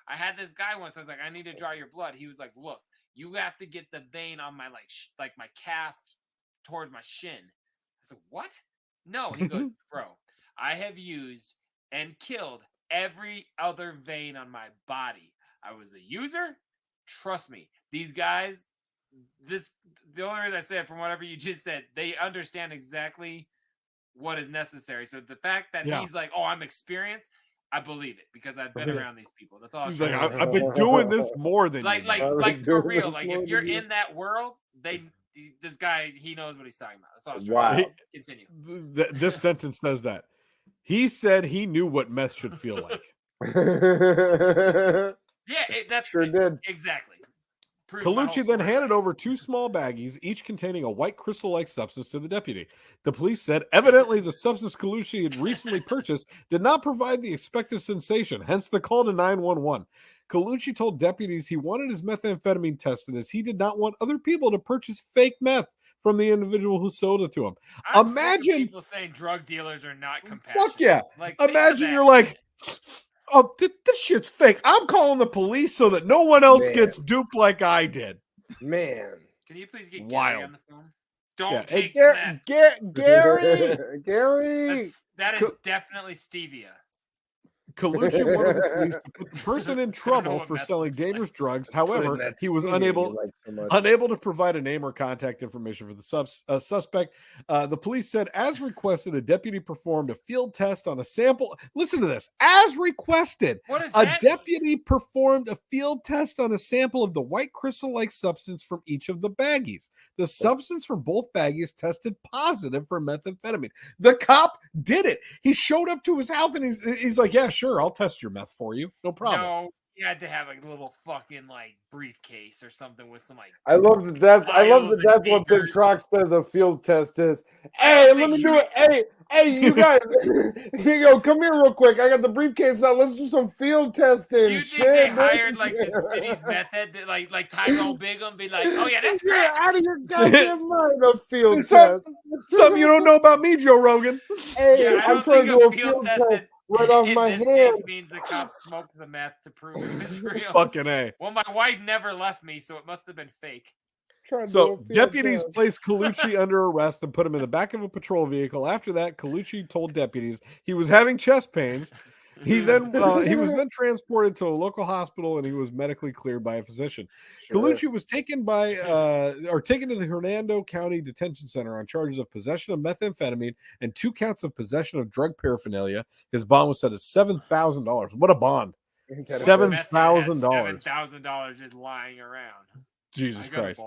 I had this guy once. I was like, I need to draw your blood. He was like, look, you have to get the vein on my like my calf toward my shin. I was like, what? No. He goes, bro, I have used and killed every other vein on my body. I was a user. Trust me, these guys. The only reason I say it from whatever you just said, they understand exactly what is necessary. So the fact that he's like, "Oh, I'm experienced," I believe it because I've been around these people. That's all. He's like, I've been doing this more than like for real. Like if you're in that world, this guy he knows what he's talking about. That's all. I was trying to continue. This sentence says that he said he knew what meth should feel like. That's sure did exactly. Colucci then handed over 2 small baggies, each containing a white crystal-like substance, to the deputy. The police said evidently the substance Colucci had recently purchased did not provide the expected sensation, hence the call to 911. Colucci told deputies he wanted his methamphetamine tested as he did not want other people to purchase fake meth from the individual who sold it to him. Imagine people saying drug dealers are not compassionate. Fuck yeah. Like, imagine you're like, oh, this shit's fake. I'm calling the police so that no one else gets duped like I did. Man. Can you please get Gary on the phone? Don't take that. Gary! Gary! That is definitely stevia. Colucci wanted the police to put the person in trouble for selling dangerous drugs. However, he was unable to provide a name or contact information for the suspect. The police said, as requested, a deputy performed a field test on a sample. Listen to this. As requested, deputy performed a field test on a sample of the white crystal-like substance from each of the baggies. The substance from both baggies tested positive for methamphetamine. The cop did it. He showed up to his house and he's like, yeah, sure, I'll test your meth for you. No problem. No, you had to have a little fucking like briefcase or something with some like. I love that. That's what Big Trox says a field test is. Hey, let me do it. Hey, you guys, yo, come here real quick. I got the briefcase out. Let's do some field testing. You think they hired like the city's meth head, like Tyrone Bigham, be like, oh yeah, that's great. Out of your goddamn mind, a field test. Something you don't know about me, Joe Rogan. Hey, I'm trying to do a field test. Right off my hand. This means the cops smoked the meth to prove it was real. Fucking A. Well, my wife never left me, so it must have been fake. So deputies placed Colucci under arrest and put him in the back of a patrol vehicle. After that, Colucci told deputies he was having chest pains. He was then transported to a local hospital and he was medically cleared by a physician. Sure. Colucci was taken taken to the Hernando County Detention Center on charges of possession of methamphetamine and 2 counts of possession of drug paraphernalia. His bond was set at $7,000. What a bond! $7,000. $7,000 just lying around. Jesus Christ.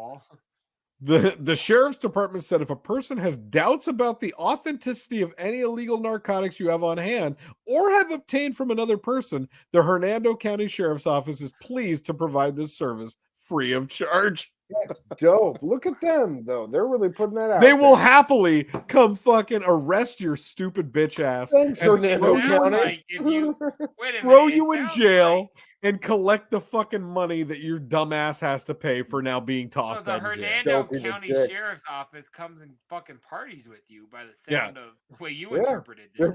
The sheriff's department said if a person has doubts about the authenticity of any illegal narcotics you have on hand or have obtained from another person, the Hernando County Sheriff's Office is pleased to provide this service free of charge. That's dope. Look at them, though. They're really putting that out. They will happily come fucking arrest your stupid bitch ass. Thanks, Hernando County. Like throw you in jail and collect the fucking money that your dumbass has to pay for now being tossed the out of jail. Hernando County Sheriff's Office comes and fucking parties with you by the sound of the way you interpreted this.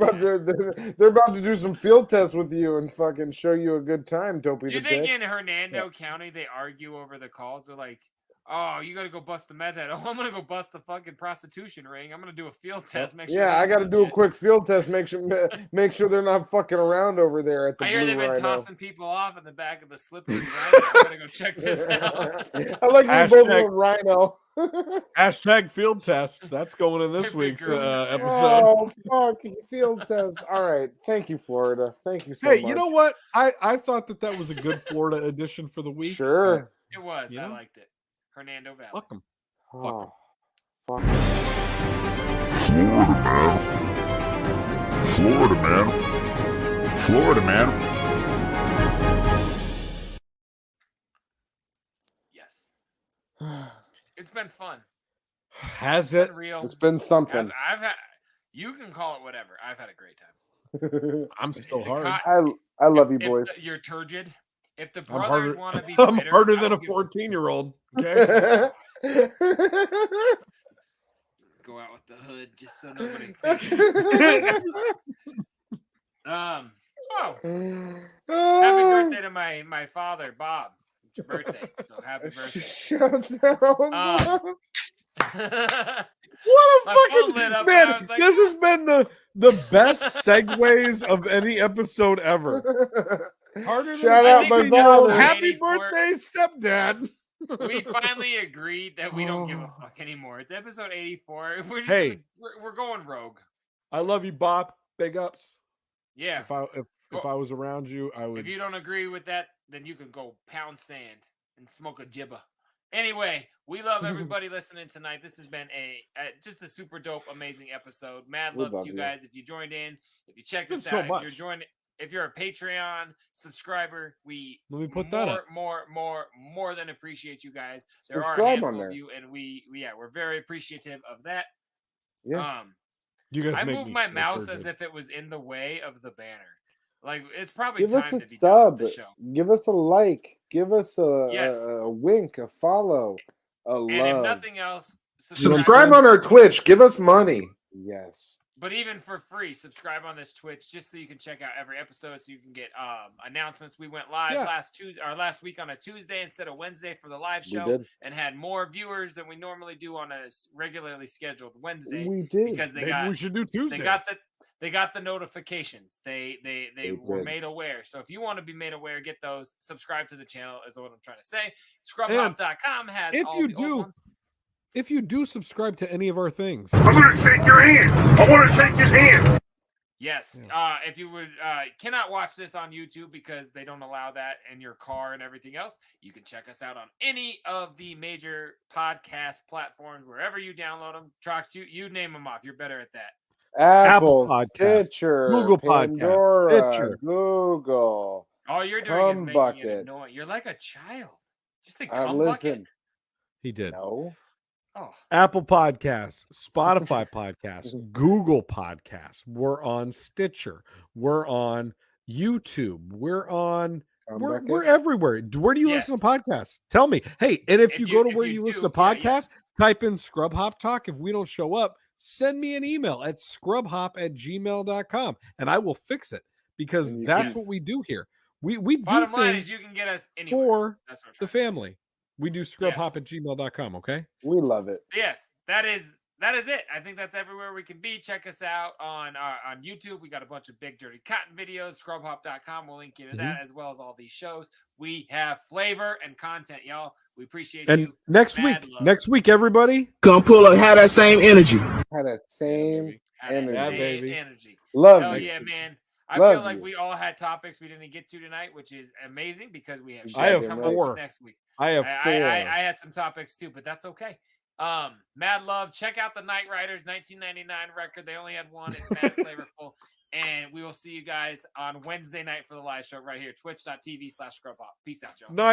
They're about to do some field tests with you and fucking show you a good time, Dopey. Do you think in Hernando County they argue over the calls? They're like, oh, you got to go bust the meth head. Oh, I'm going to go bust the fucking prostitution ring. I'm going to do a field test. Make sure I got to do a quick field test. Make sure they're not fucking around over there at the I hear they've been Rhino. tossing people off in the back of the slippery Rhino. I got to go check this out. I like you both on Rhino. Hashtag field test. That's going in this week's episode. Oh, fuck. Field test. All right. Thank you, Florida. Thank you so much. Hey, you know what? I thought that was a good Florida edition for the week. Sure. It was. I liked it. Hernando Valley. Fuck them. Oh, fuck. Florida, man. Florida, man. Yes. It's been fun. Has it? Real. It's been something. I've had. You can call it whatever. I've had a great time. I'm still hard. I love you, boys. You're turgid. If the brothers want to be I'm bitter, harder than a 14-year-old. Okay. Go out with the hood just so nobody thinks. Happy birthday to my father, Bob. It's your birthday, so happy birthday. Shouts out. What a fucking man! Like, this has been the best segues of any episode ever. Shout out my father. Happy birthday, stepdad. We finally agreed that we don't give a fuck anymore. It's episode 84. We're going rogue. I love you, Bob. Big ups. Yeah. If I was around you, I would. If you don't agree with that, then you can go pound sand and smoke a jibba. Anyway, we love everybody listening tonight. This has been just a super dope, amazing episode. Mad love to you guys. If you joined in, if you checked us out, if you're a Patreon subscriber, let me put that up. More than appreciate you guys. There are a handful of you, and we're very appreciative of that. Yeah. You guys I make moved me my so mouse turgid. as if it was in the way of the banner. Like it's probably Give time us to a be done sub. with the show. Give us a like. Give us a wink, a follow, a love. And if nothing else, subscribe on our Twitch. Give us money. Yes. But even for free, subscribe on this Twitch just so you can check out every episode, so you can get announcements. We went live last week on a Tuesday instead of Wednesday for the live show, and had more viewers than we normally do on a regularly scheduled Wednesday. We did because we should do Tuesdays. They got the notifications. They were made aware. So if you want to be made aware, get those. Subscribe to the channel is what I'm trying to say. Scrubhop.com has if you do subscribe to any of our things, I'm gonna shake your hand. I want to shake his hand. Yes. If you would cannot watch this on YouTube because they don't allow that in your car and everything else, you can check us out on any of the major podcast platforms, wherever you download them. Trox, you name them off. You're better at that. Apple Podcast, Stitcher, Google Pandora, Podcast, Stitcher, Google. All you're doing is making Bucket. it annoying. You're like a child. Just say cum bucket. He did. No. Oh. Apple Podcasts, Spotify Podcasts, Google Podcasts. We're on Stitcher. We're on YouTube. We're on. We're everywhere. Where do you listen to podcasts? Tell me. Hey, and if you go to where you listen to podcasts, type in Scrub Hop Talk. If we don't show up, send me an email at scrubhop@gmail.com and I will fix it, because that's what we do here. We Bottom do line things is you can get us anywhere. for the family. We do scrubhop@gmail.com, okay? We love it. Yes, that is it. I think that's everywhere we can be. Check us out on YouTube. We got a bunch of Big Dirty Cotton videos. Scrubhop.com. We'll link you to that as well as all these shows. We have flavor and content, y'all. We appreciate you. And next week, everybody, Come pull up, have that same energy. Had that same energy. Yeah, baby. Energy. Love Hell you. yeah, man. I Love feel like you. we all had topics we didn't get to tonight, which is amazing because we have I have shit coming 4. up next week. I have 4. I had some topics too, but that's okay. Mad love. Check out the Night Riders 1999 record. They only had one. It's mad flavorful. And we will see you guys on Wednesday night for the live show right here, twitch.tv/scrubhop. Peace out, y'all. Night.